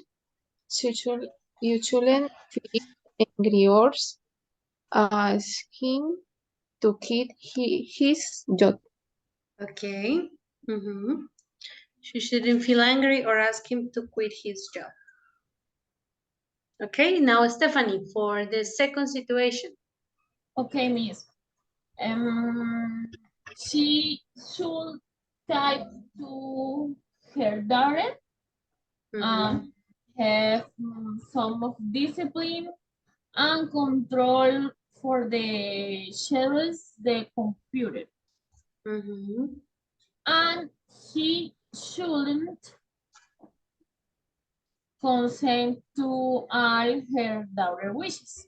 You shouldn't feel angry or ask him to quit his job.
Okay. She shouldn't feel angry or ask him to quit his job. Okay, now Stephanie for the second situation.
Okay, Miss. She should type to her daughter have some of discipline and control for the shadows the computer. And she shouldn't consent to all her daughter wishes.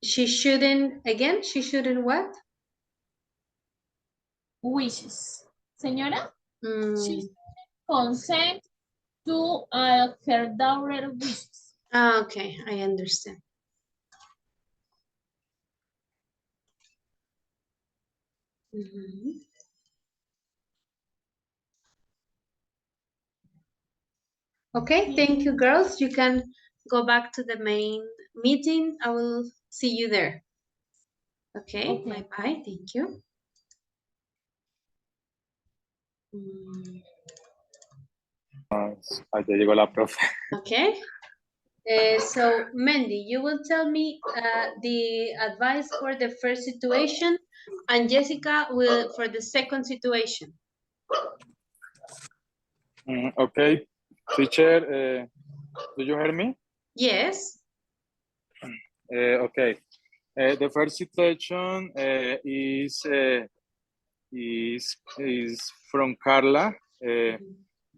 She shouldn't, again, she shouldn't what?
Wishes. Señora, she consent to all her daughter wishes.
Ah, okay, I understand. Okay, thank you, girls. You can go back to the main meeting. I will see you there. Okay, bye-bye. Thank you.
Allá llegó la profe.
Okay. So, Mandy, you will tell me the advice for the first situation, and Jessica will for the second situation.
Okay, teacher, do you hear me?
Yes.
Okay. The first situation is from Carla.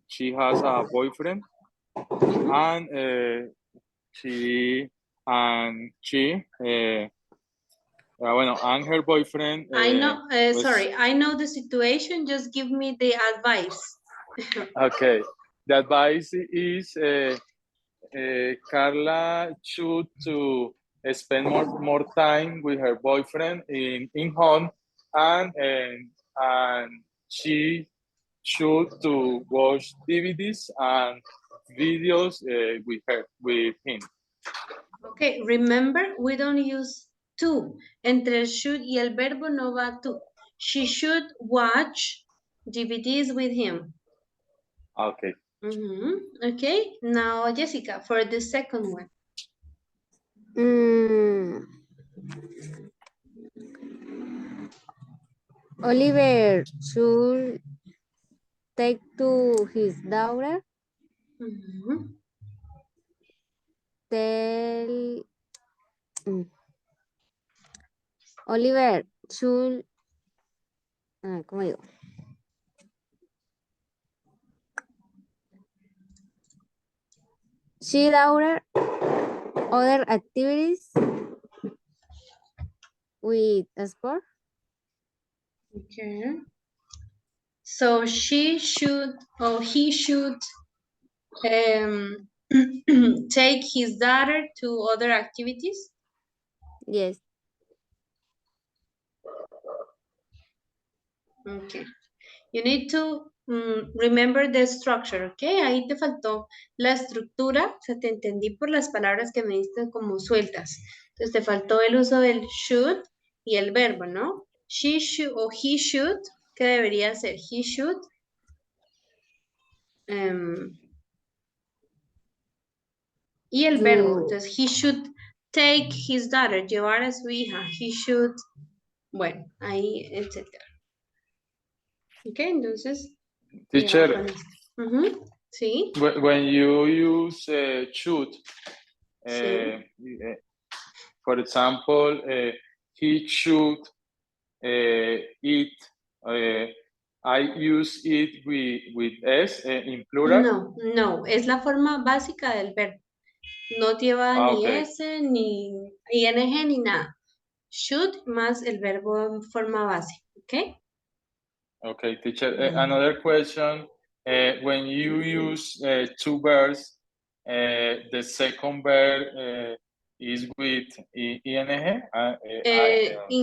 She has a boyfriend, and she and her boyfriend.
I know. Sorry, I know the situation. Just give me the advice.
Okay, the advice is Carla should to spend more time with her boyfriend in home, and she should to watch DVDs and videos with him.
Okay, remember, we don't use to. Entre el should y el verbo no va to. She should watch DVDs with him.
Okay.
Okay, now Jessica, for the second one.
Oliver should take to his daughter. Tell Oliver should ¿cómo digo? She daughter other activities with a sport.
Okay. So she should or he should take his daughter to other activities.
Yes.
Okay. You need to remember the structure, okay? Ahí te faltó la estructura, o sea, te entendí por las palabras que me diste como sueltas. Entonces te faltó el uso del should y el verbo, ¿no? She should o he should, ¿qué debería ser? He should. Y el verbo, entonces he should take his daughter, llevar a su hija. He should, bueno, ahí, etcétera. Ok, entonces.
Teacher,
Sí.
when you use should, for example, he should eat. I use it with S in plural.
No, es la forma básica del verbo. No lleva ni S, ni ING, ni nada. Should más el verbo en forma base, ¿ok?
Okay, teacher. Another question. When you use two verbs, the second verb is with ING?
En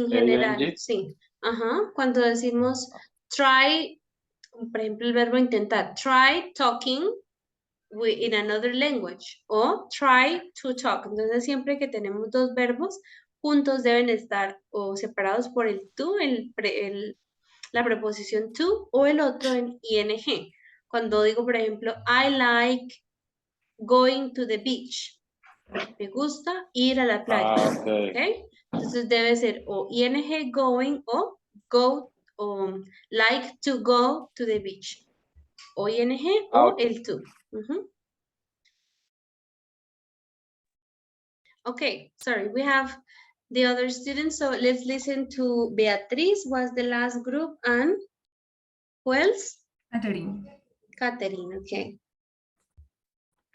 general, sí. Ajá. Cuando decimos try, por ejemplo, el verbo intentar. Try talking in another language. O try to talk. Entonces, siempre que tenemos dos verbos, juntos deben estar o separados por el to, la preposición to, o el otro en ing. Cuando digo, por ejemplo, I like going to the beach. Me gusta ir a la playa. Okay. Entonces debe ser o ing going o go o like to go to the beach. O ing o el to. Okay, sorry, we have the other students, so let's listen to Beatriz was the last group, and who else? Catherine, okay.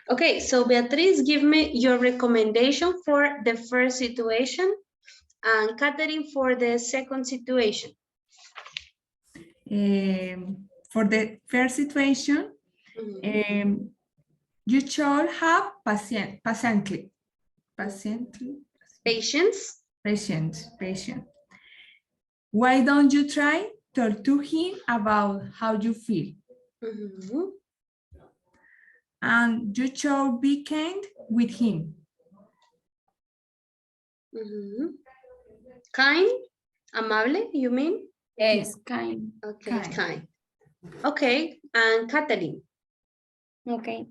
Okay, so Beatriz, give me your recommendation for the first situation, and Catherine for the second situation.
For the first situation, you should have patience. Why don't you try to talk to him about how you feel? And you should be kind with him.
Kind, amable, you mean?
Yes, kind.
Okay, kind. Okay, and Catherine.
Okay,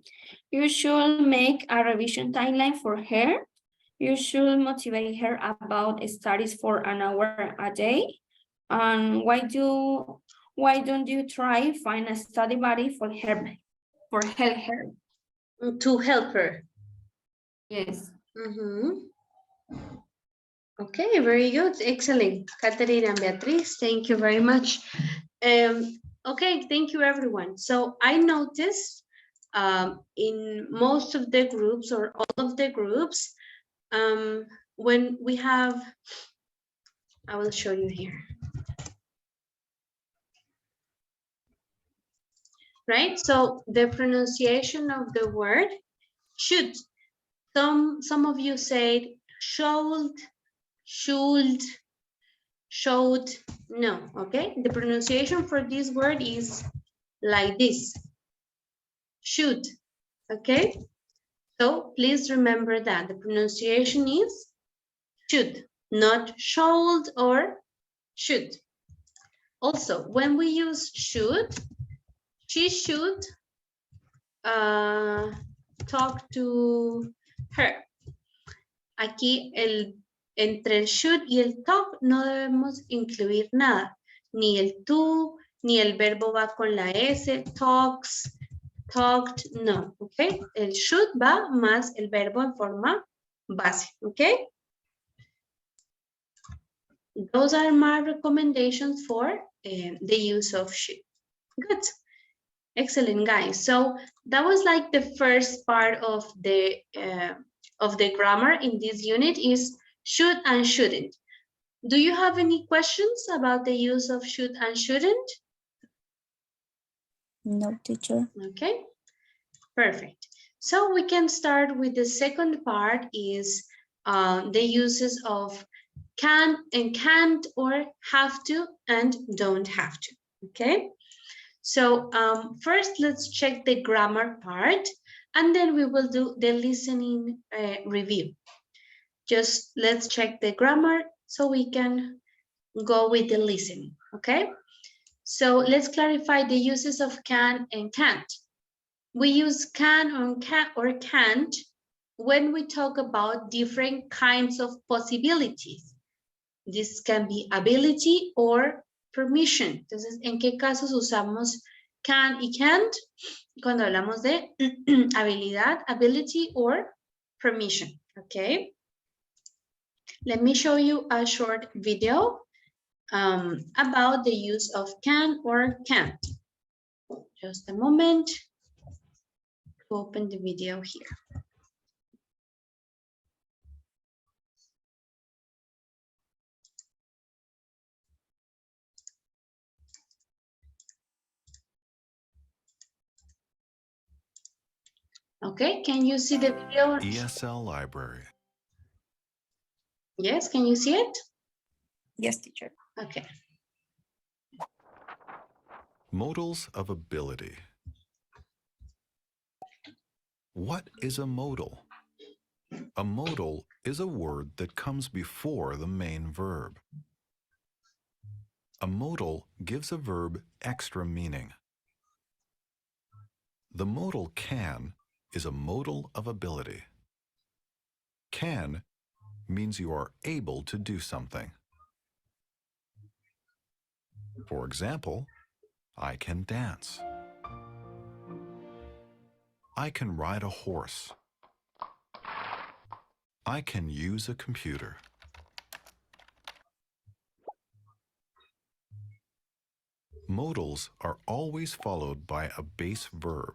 you should make a revision timeline for her. You should motivate her about studies for an hour a day. And why don't you try find a study buddy for help her?
To help her.
Yes.
Okay, very good. Excellent. Caterina and Beatriz, thank you very much. Okay, thank you everyone. So I noticed in most of the groups or all of the groups, when we have, I will show you here. Right, so the pronunciation of the word should. Some of you said should, no, okay? The pronunciation for this word is like this, should, okay? So please remember that the pronunciation is should, not should or should. Also, when we use should, she should talk to her. Aquí entre el should y el talk no debemos incluir nada. Ni el to, ni el verbo va con la S, talks, talked, no, ¿ok? El should va más el verbo en forma base, ¿ok? Those are my recommendations for the use of should. Good. Excellent, guys. So that was like the first part of the grammar in this unit is should and shouldn't. Do you have any questions about the use of should and shouldn't?
No, teacher.
Okay, perfect. So we can start with the second part is the uses of can and can't or have to and don't have to, okay? So first let's check the grammar part and then we will do the listening review. Just let's check the grammar so we can go with the listening, okay? So let's clarify the uses of can and can't. We use can or can't when we talk about different kinds of possibilities. This can be ability or permission. Entonces, ¿en qué casos usamos can y can't? Cuando hablamos de habilidad, ability or permission, okay? Let me show you a short video about the use of can or can't. Just a moment to open the video here. Okay, can you see the video?
ESL library.
Yes, can you see it?
Yes, teacher.
Okay.
Modals of ability. What is a modal? A modal is a word that comes before the main verb. A modal gives a verb extra meaning. The modal can is a modal of ability. Can means you are able to do something. For example, I can dance. I can ride a horse. I can use a computer. Modals are always followed by a base verb.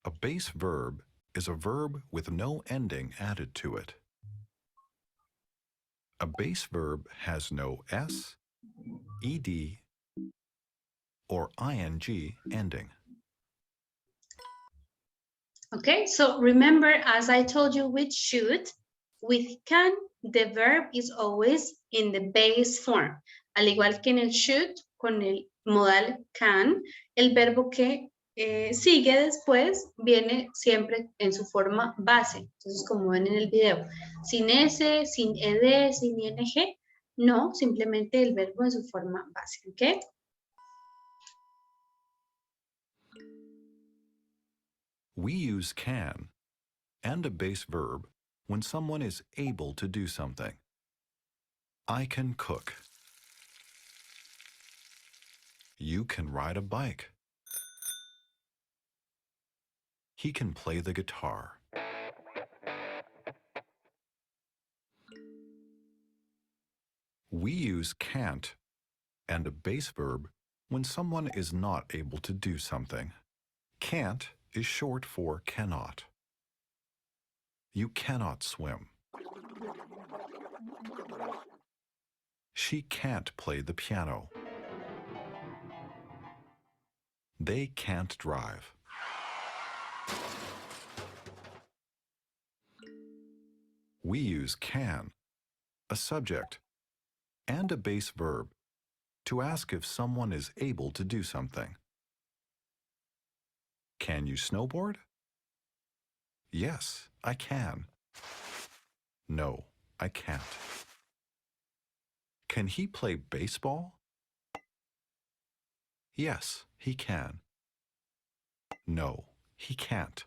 A base verb is a verb with no ending added to it. A base verb has no s, ed, or ing ending.
Okay, so remember, as I told you with should, with can, the verb is always in the base form. Al igual que en el should, con el modal can, el verbo que sigue después viene siempre en su forma base. Entonces, como ven en el video, sin S, sin ED, sin ING, no, simplemente el verbo en su forma base, ¿ok?
We use can and a base verb when someone is able to do something. I can cook. You can ride a bike. He can play the guitar. We use can't and a base verb when someone is not able to do something. Can't is short for cannot. You cannot swim. She can't play the piano. They can't drive. We use can, a subject, and a base verb to ask if someone is able to do something. Can you snowboard? Yes, I can. No, I can't. Can he play baseball? Yes, he can. No, he can't.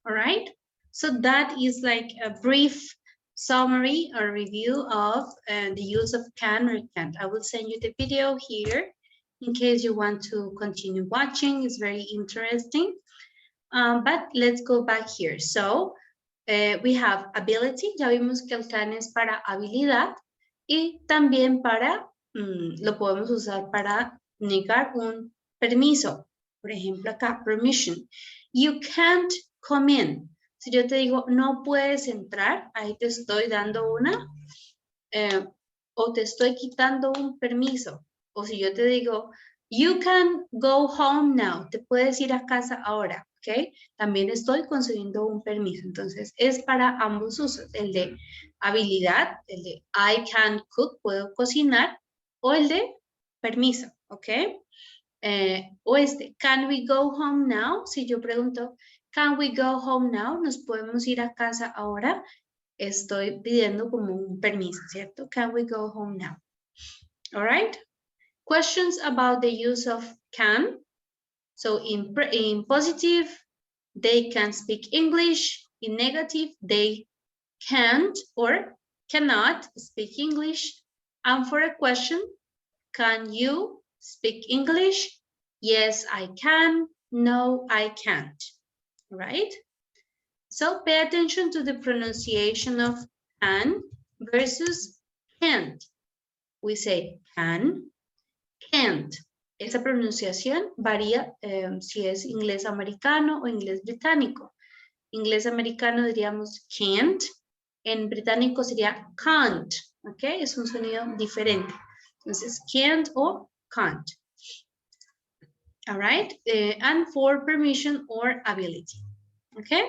All right. So that is like a brief summary or review of the use of can or can't. I will send you the video here in case you want to continue watching. It's very interesting. But let's go back here. So we have ability. Ya vimos que el can es para habilidad y también para, lo podemos usar para negar un permiso. Por ejemplo, acá, permission. You can't come in. Si yo te digo, no puedes entrar, ahí te estoy dando una, o te estoy quitando un permiso. O si yo te digo, you can go home now, te puedes ir a casa ahora, ¿ok? También estoy concediendo un permiso. Entonces, es para ambos usos, el de habilidad, el de I can cook, puedo cocinar, o el de permiso, ¿ok? O este, can we go home now? Si yo pregunto, can we go home now? ¿Nos podemos ir a casa ahora? Estoy pidiendo como un permiso, ¿cierto? Can we go home now? All right. Questions about the use of can. So in positive, they can speak English. In negative, they can't or cannot speak English. And for a question, can you speak English? Yes, I can. No, I can't. Right? So pay attention to the pronunciation of can versus can't. We say can, can't. Esa pronunciación varía si es inglés americano o inglés británico. Inglés americano diríamos can't, en británico sería can't, ¿ok? Es un sonido diferente. Entonces, can't o can't. All right, and for permission or ability, okay?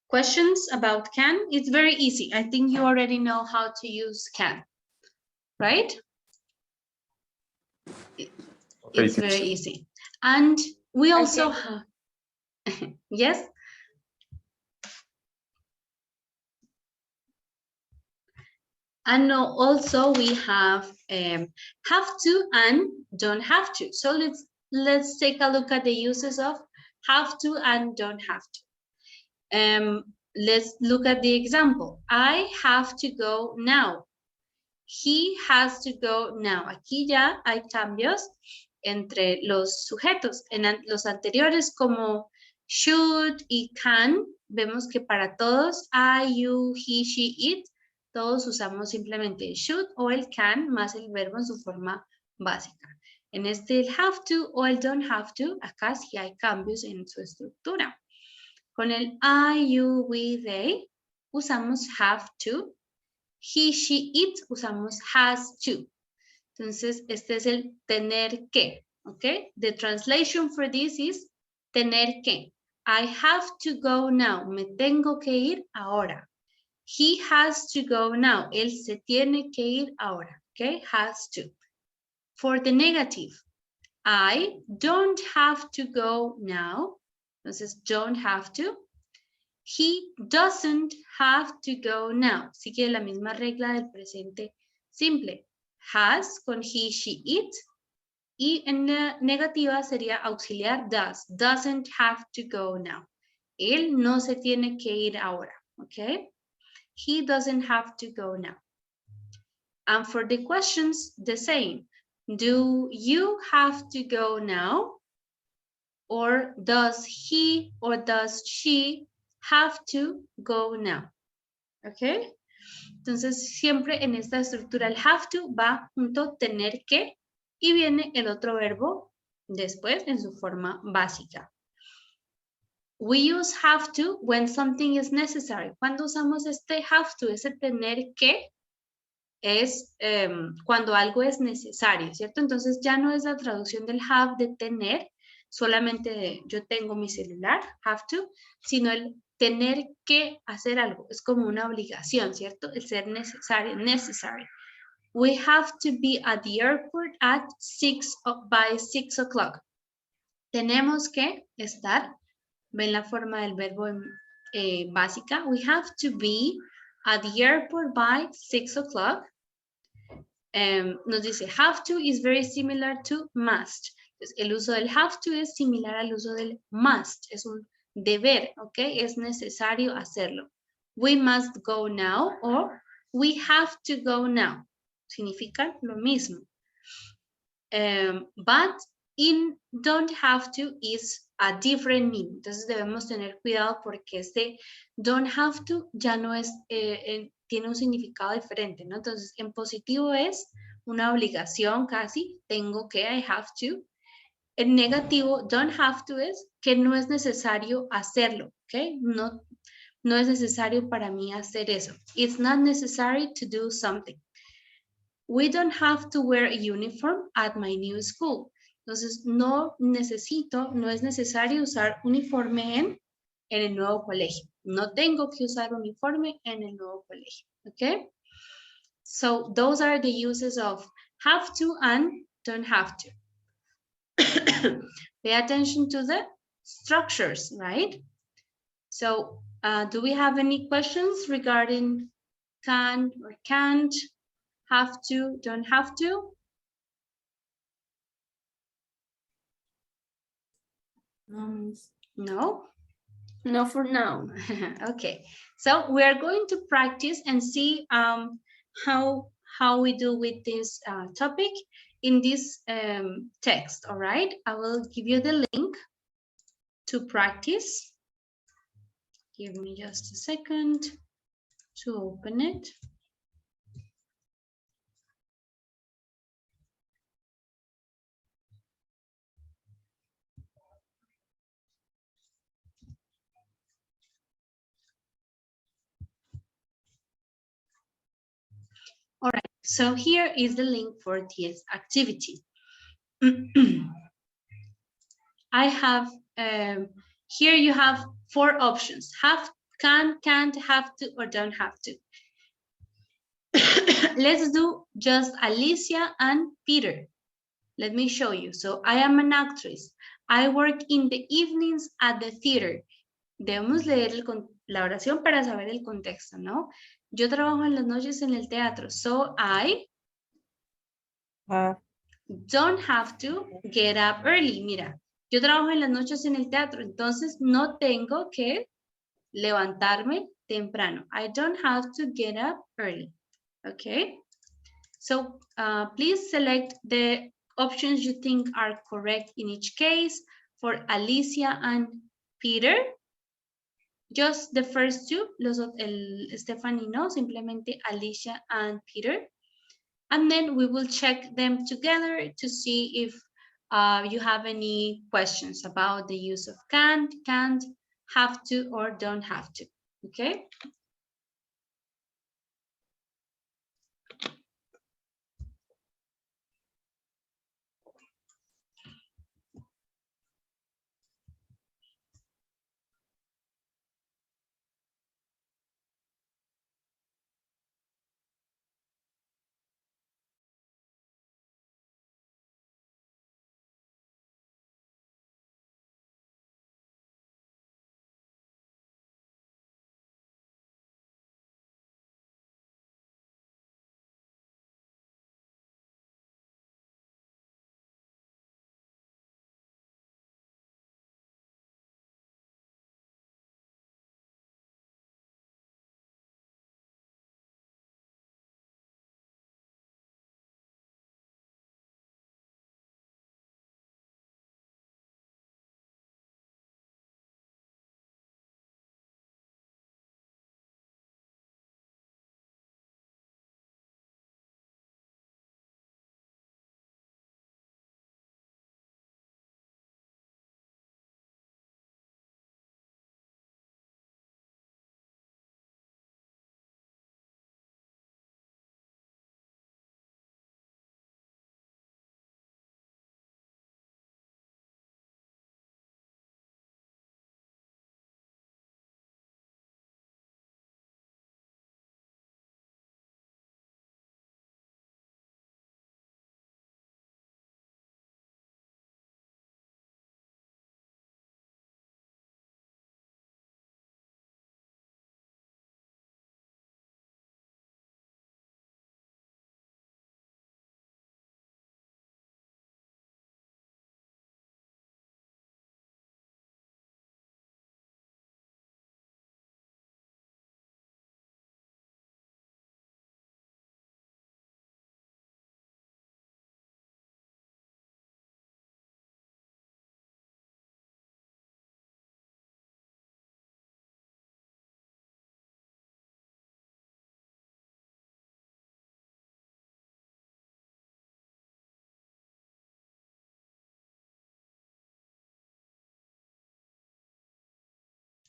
Questions about can? It's very easy. I think you already know how to use can, right? It's very easy. And we also have, yes? And also we have to and don't have to. So let's take a look at the uses of have to and don't have to. Let's look at the example. I have to go now. He has to go now. Aquí ya hay cambios entre los sujetos. En los anteriores como should y can, vemos que para todos, I, you, he, she, it, todos usamos simplemente el should o el can más el verbo en su forma básica. En este el have to o el don't have to, acá sí hay cambios en su estructura. Con el I, you, we, they, usamos have to. He, she, it, usamos has to. Entonces, este es el tener que, ¿ok? The translation for this is tener que. I have to go now. Me tengo que ir ahora. He has to go now. Él se tiene que ir ahora, ¿ok? Has to. For the negative, I don't have to go now. Entonces, don't have to. He doesn't have to go now. Sigue la misma regla del presente simple. Has con he, she, it. Y en la negativa sería auxiliar does. Doesn't have to go now. Él no se tiene que ir ahora. ¿Ok? He doesn't have to go now. And for the questions, the same. Do you have to go now? Or does he or does she have to go now? ¿Ok? Entonces, siempre en esta estructura el have to va junto tener que y viene el otro verbo después en su forma básica. We use have to when something is necessary. Cuando usamos este have to, ese tener que, es cuando algo es necesario, ¿cierto? Entonces ya no es la traducción del have de tener, solamente de yo tengo mi celular, have to, sino el tener que hacer algo. Es como una obligación, ¿cierto? El ser necesario, necessary. We have to be at the airport at by 6 o'clock. Tenemos que estar, ven la forma del verbo básica. We have to be at the airport by 6 o'clock. Nos dice, have to is very similar to must. Entonces, el uso del have to es similar al uso del must. Es un deber, ¿ok? Es necesario hacerlo. We must go now or we have to go now. Significan lo mismo. But in don't have to is a different meaning. Entonces debemos tener cuidado porque este don't have to ya no es, tiene un significado diferente, ¿no? Entonces en positivo es una obligación casi, tengo que, I have to. En negativo, don't have to es que no es necesario hacerlo, ¿ok? No es necesario para mí hacer eso. It's not necessary to do something. We don't have to wear a uniform at my new school. Entonces, no es necesario usar uniforme en el nuevo colegio. No tengo que usar uniforme en el nuevo colegio, ¿ok? So, those are the uses of have to and don't have to. Pay attention to the structures, right? So, do we have any questions regarding can or can't? Have to, don't have to? No?
No for now.
Okay, so we are going to practice and see how we do with this topic in this text, all right? I will give you the link to practice. Give me just a second to open it. All right, so here is the link for this activity. I have, here you have 4 options. Have, can, can't, have to, or don't have to. Let's do just Alicia and Peter. Let me show you. So I am an actress. I work in the evenings at the theater. Debemos leer la oración para saber el contexto, ¿no? Yo trabajo en las noches en el teatro. So I don't have to get up early. Mira, yo trabajo en las noches en el teatro, entonces no tengo que levantarme temprano. I don't have to get up early. Okay? So please select the options you think are correct in each case. For Alicia and Peter, just the first two, Stephanie no, simplemente Alicia and Peter. And then we will check them together to see if you have any questions about the use of can't, have to, or don't have to, okay?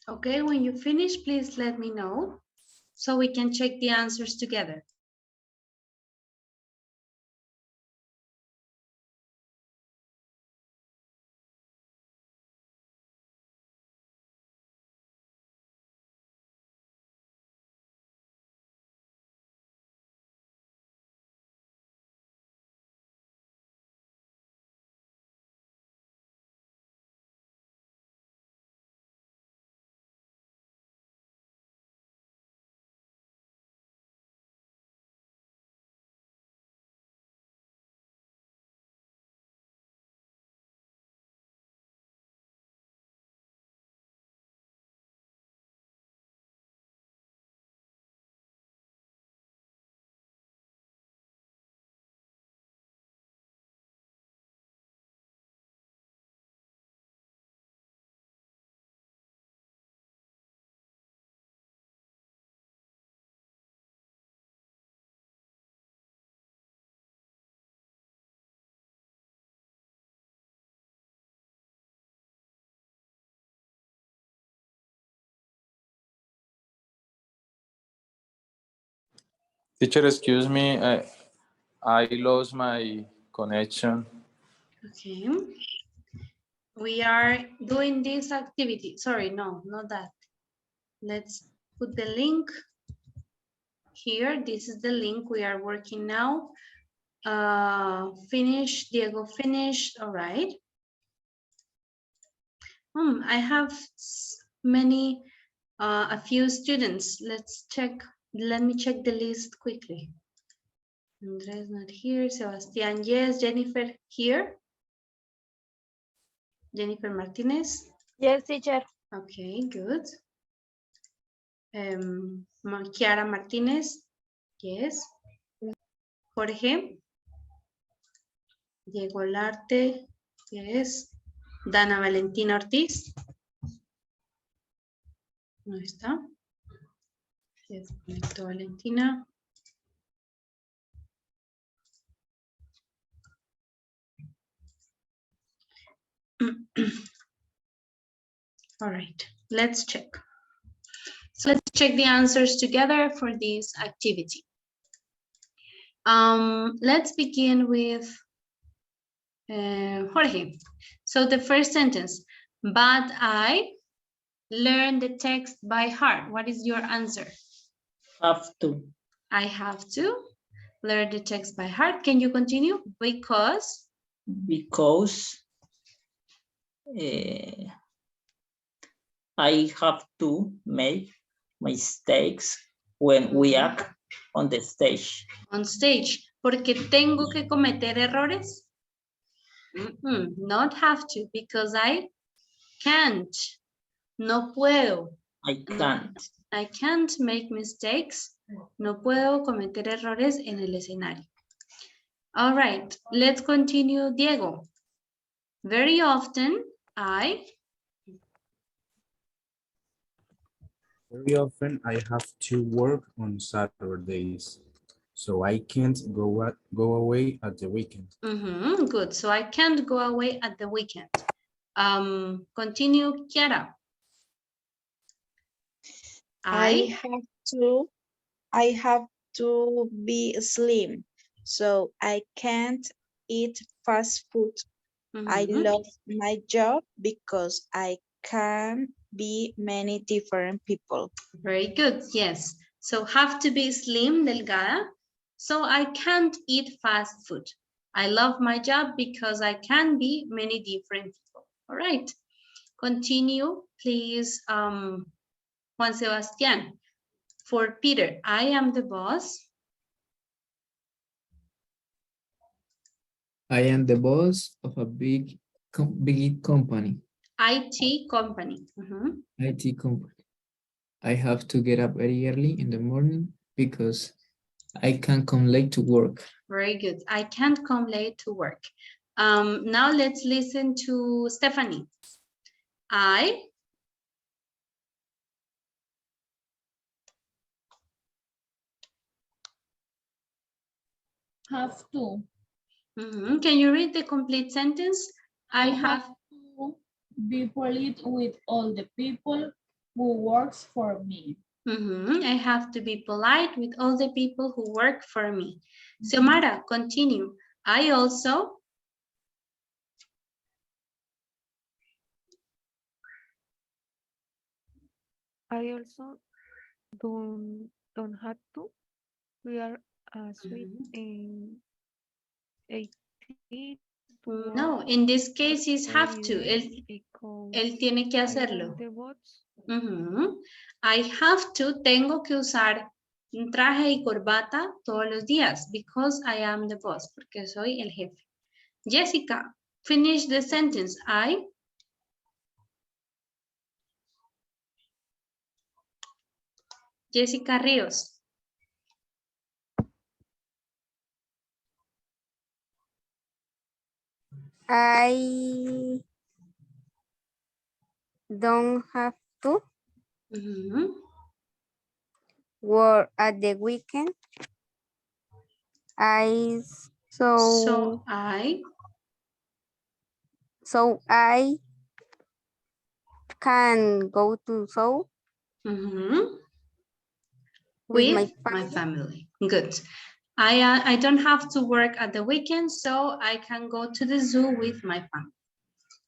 Okay, when you finish, please let me know so we can check the answers together.
Teacher, excuse me, I lost my connection.
Okay. We are doing this activity. Sorry, no, not that. Let's put the link here. This is the link we are working now. Finish, Diego finished, all right. I have many, a few students. Let's check, let me check the list quickly. Andres not here, Sebastian, yes, Jennifer here. Jennifer Martinez.
Yes, teacher.
Okay, good. Kiara Martinez, yes. Jorge. Diego Larte, yes. Dana Valentina Ortiz. No está. Se desconectó Valentina. All right, let's check. So let's check the answers together for this activity. Let's begin with Jorge. So the first sentence, but I learned the text by heart. What is your answer?
Have to.
I have to learn the text by heart. Can you continue? Because
I have to make mistakes when we act on the stage.
On stage. Porque tengo que cometer errores? Not have to, because I can't. No puedo.
I can't.
I can't make mistakes. No puedo cometer errores en el escenario. All right, let's continue, Diego. Very often,
Very often I have to work on Saturdays, so I can't go away at the weekend.
Good, so I can't go away at the weekend. Continue, Kiara.
I have to be slim, so I can't eat fast food. I love my job because I can be many different people.
Very good, yes. So have to be slim, delgada. So I can't eat fast food. I love my job because I can be many different people. All right. Continue, please, Juan Sebastián. For Peter, I am the boss.
I am the boss of a big company.
IT company.
IT company. I have to get up very early in the morning because I can't come late to work.
Very good. I can't come late to work. Now let's listen to Stephanie. I
have to.
Can you read the complete sentence? I have
to be polite with all the people
who works for me.
I have to be polite with all the people who work for me. Xiomara, continue. I also
don't have to. We are sweet in 18 to
No, in this case is have to. Él tiene que hacerlo. I have to, tengo que usar un traje y corbata todos los días because I am the boss, porque soy el jefe. Jessica, finish the sentence. Jessica Ríos.
I don't have to work at the weekend. So I can go to zoo
with my family. Good. I don't have to work at the weekend, so I can go to the zoo with my family.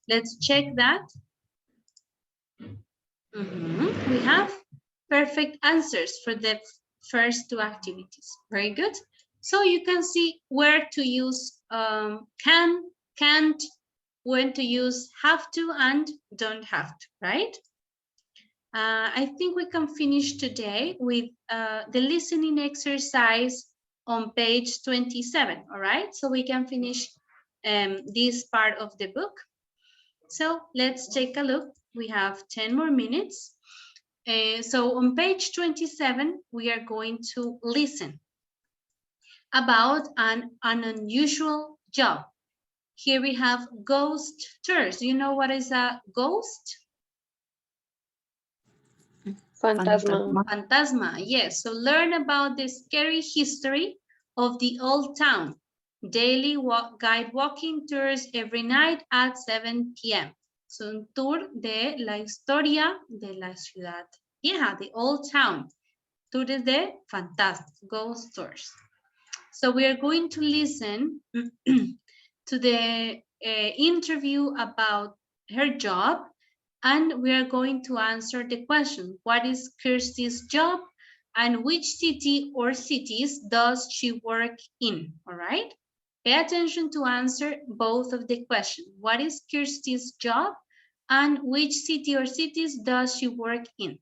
Let's check that. We have perfect answers for the first two activities. Very good. So you can see where to use can, can't, when to use have to and don't have to, right? I think we can finish today with the listening exercise on page 27, all right? So we can finish this part of the book. So let's take a look. We have 10 more minutes. So on page 27, we are going to listen about an unusual job. Here we have ghost tours. Do you know what is a ghost?
Fantasma.
Fantasma, yes. So learn about the scary history of the old town. Daily guide walking tours every night at 7 p.m. So un tour de la historia de la ciudad vieja, the old town. Tours de fantasmas, ghost tours. So we are going to listen to the interview about her job, and we are going to answer the question, what is Kirsty's job and which city or cities does she work in, all right? Pay attention to answer both of the questions. What is Kirsty's job and which city or cities does she work in?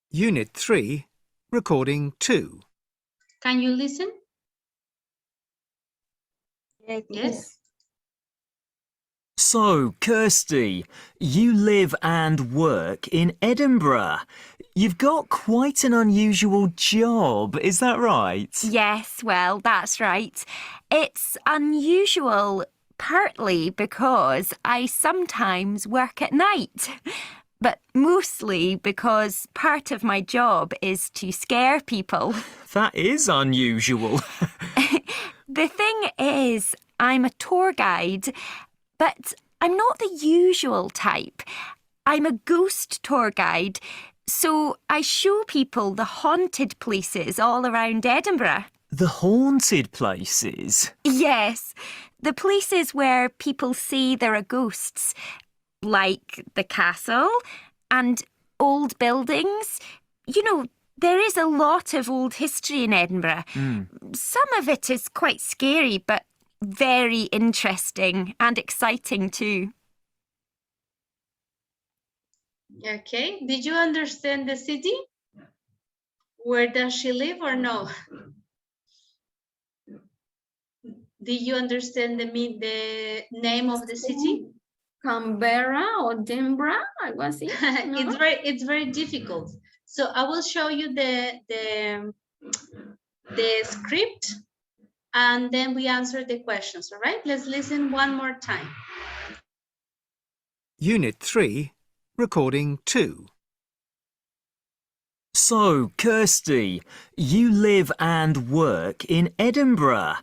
Unit 3, Recording 2.
Can you listen?
Yes.
So, Kirsty, you live and work in Edinburgh. You've got quite an unusual job, is that right?
Yes, well, that's right. It's unusual partly because I sometimes work at night, but mostly because part of my job is to scare people.
That is unusual.
The thing is, I'm a tour guide, but I'm not the usual type. I'm a ghost tour guide, so I show people the haunted places all around Edinburgh.
The haunted places?
Yes, the places where people say there are ghosts, like the castle and old buildings. You know, there is a lot of old history in Edinburgh. Some of it is quite scary, but very interesting and exciting too.
Okay, did you understand the city? Where does she live or no? Did you understand the name of the city?
Canberra or Denver, I was it. No?
It's very difficult. So I will show you the script and then we answer the questions, all right? Let's listen one more time.
Unit 3, Recording 2.
So, Kirsty, you live and work in Edinburgh.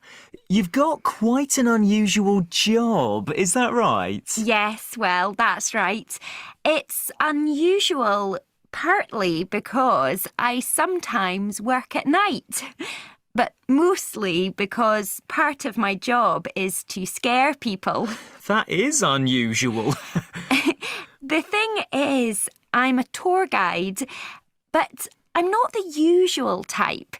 You've got quite an unusual job, is that right?
Yes, well, that's right. It's unusual partly because I sometimes work at night, but mostly because part of my job is to scare people.
That is unusual.
The thing is, I'm a tour guide, but I'm not the usual type.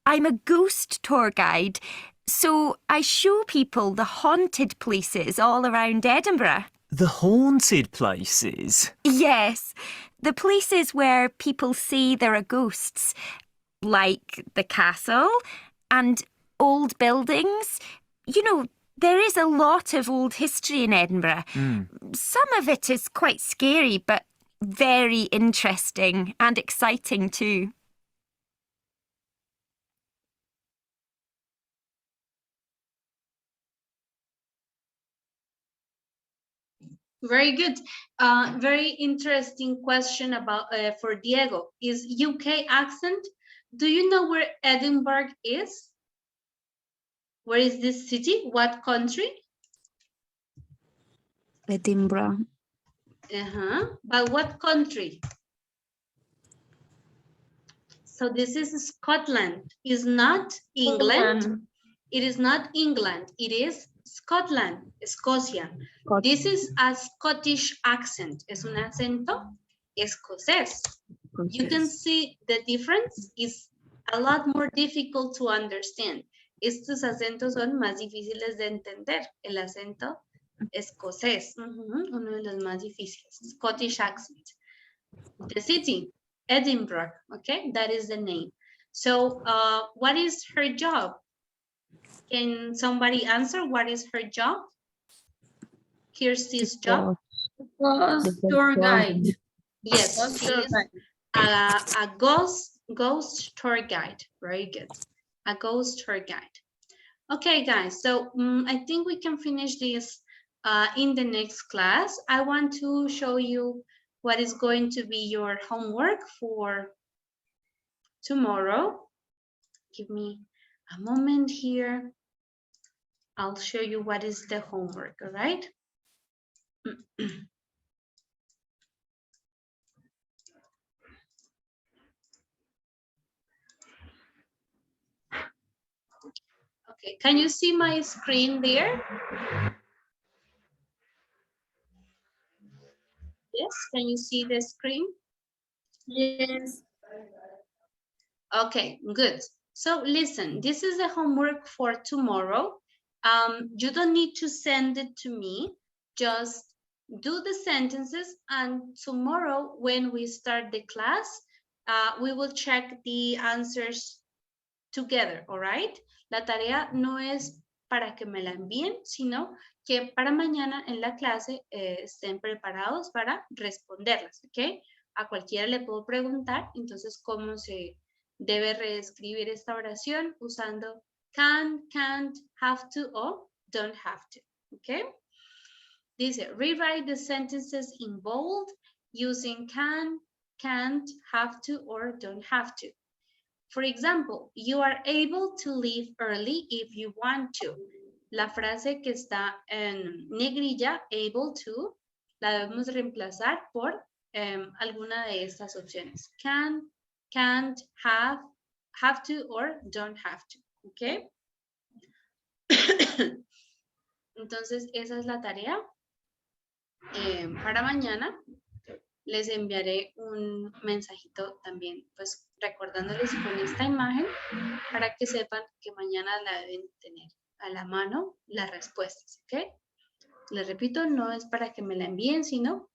I'm a ghost tour guide, so I show people the haunted places all around Edinburgh.
The haunted places?
Yes, the places where people say there are ghosts, like the castle and old buildings. You know, there is a lot of old history in Edinburgh. Some of it is quite scary, but very interesting and exciting too.
Very good. Very interesting question about for Diego. Is UK accent? Do you know where Edinburgh is? Where is this city? What country?
Edinburgh.
But what country? So this is Scotland. Is not England. It is not England. It is Scotland, Escocia. This is a Scottish accent. Es un acento escocés. You can see the difference is a lot more difficult to understand. Estos acentos son más difíciles de entender. El acento escocés, uno de los más difíciles. Scottish accent. The city, Edinburgh, okay? That is the name. So what is her job? Can somebody answer what is her job? Kirsty's job?
Tour guide.
Yes, she is a ghost tour guide. Very good. A ghost tour guide. Okay, guys, so I think we can finish this in the next class. I want to show you what is going to be your homework for tomorrow. Give me a moment here. I'll show you what is the homework, all right? Okay, can you see my screen there? Yes, can you see the screen?
Yes.
Okay, good. So listen, this is the homework for tomorrow. You don't need to send it to me. Just do the sentences, and tomorrow when we start the class, we will check the answers together, all right? La tarea no es para que me la envíen, sino que para mañana en la clase estén preparados para responderlas, ¿ok? A cualquiera le puedo preguntar, entonces, ¿cómo se debe reescribir esta oración? Usando can, can't, have to, o don't have to, ¿ok? Dice, rewrite the sentences in bold using can, can't, have to, or don't have to. For example, you are able to leave early if you want to. La frase que está en negrilla, able to, la debemos reemplazar por alguna de estas opciones. Can, can't, have to, or don't have to. ¿Ok? Entonces, esa es la tarea. Para mañana les enviaré un mensajito también, pues recordándoles con esta imagen para que sepan que mañana la deben tener a la mano las respuestas, ¿ok? Les repito, no es para que me la envíen, sino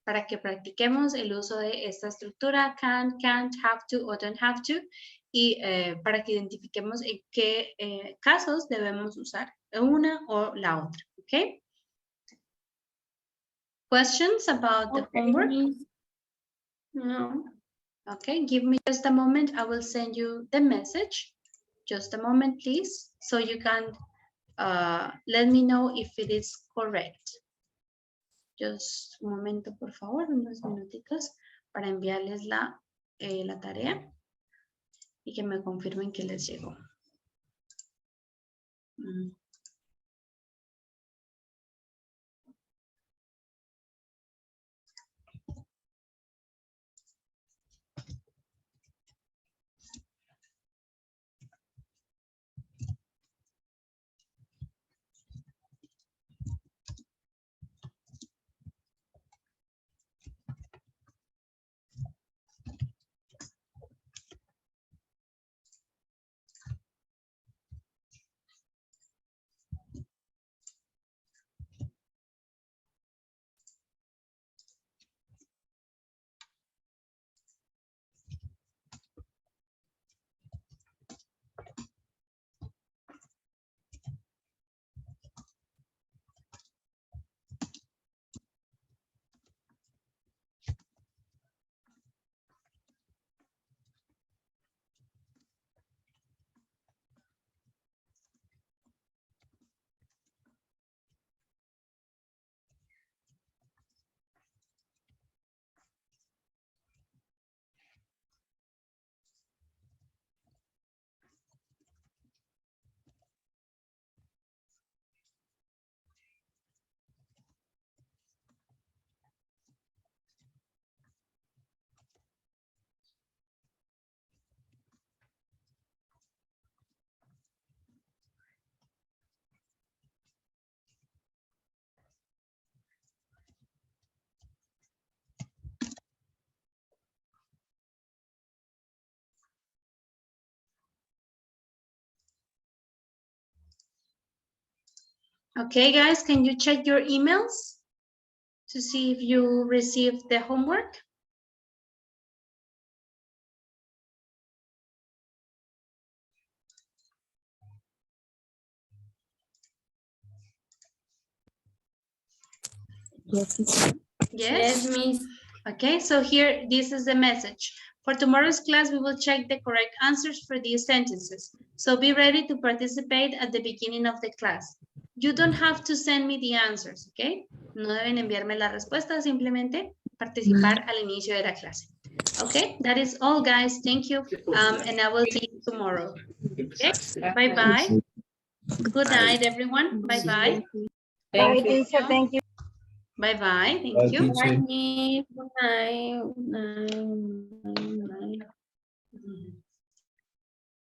para que practiquemos el uso de esta estructura can, can't, have to o don't have to y para que identifiquemos en qué casos debemos usar una o la otra, ¿ok? Questions about the homework?
No.
Okay, give me just a moment. I will send you the message. Just a moment, please, so you can let me know if it is correct. Just un momento, por favor, unos minutitos para enviarles la tarea y que me confirmen que les llegó. Okay, guys, can you check your emails to see if you received the homework?
Yes.
Yes, Miss. Okay, so here, this is the message. For tomorrow's class, we will check the correct answers for these sentences. So be ready to participate at the beginning of the class. You don't have to send me the answers, okay? No deben enviarme la respuesta, simplemente participar al inicio de la clase. Okay, that is all, guys. Thank you. And I will see you tomorrow. Okay, bye-bye. Good night, everyone. Bye-bye.
Bye, teacher. Thank you.
Bye-bye. Thank
Bye,
you.
teacher.
Good night. Good night. Good night. Good night.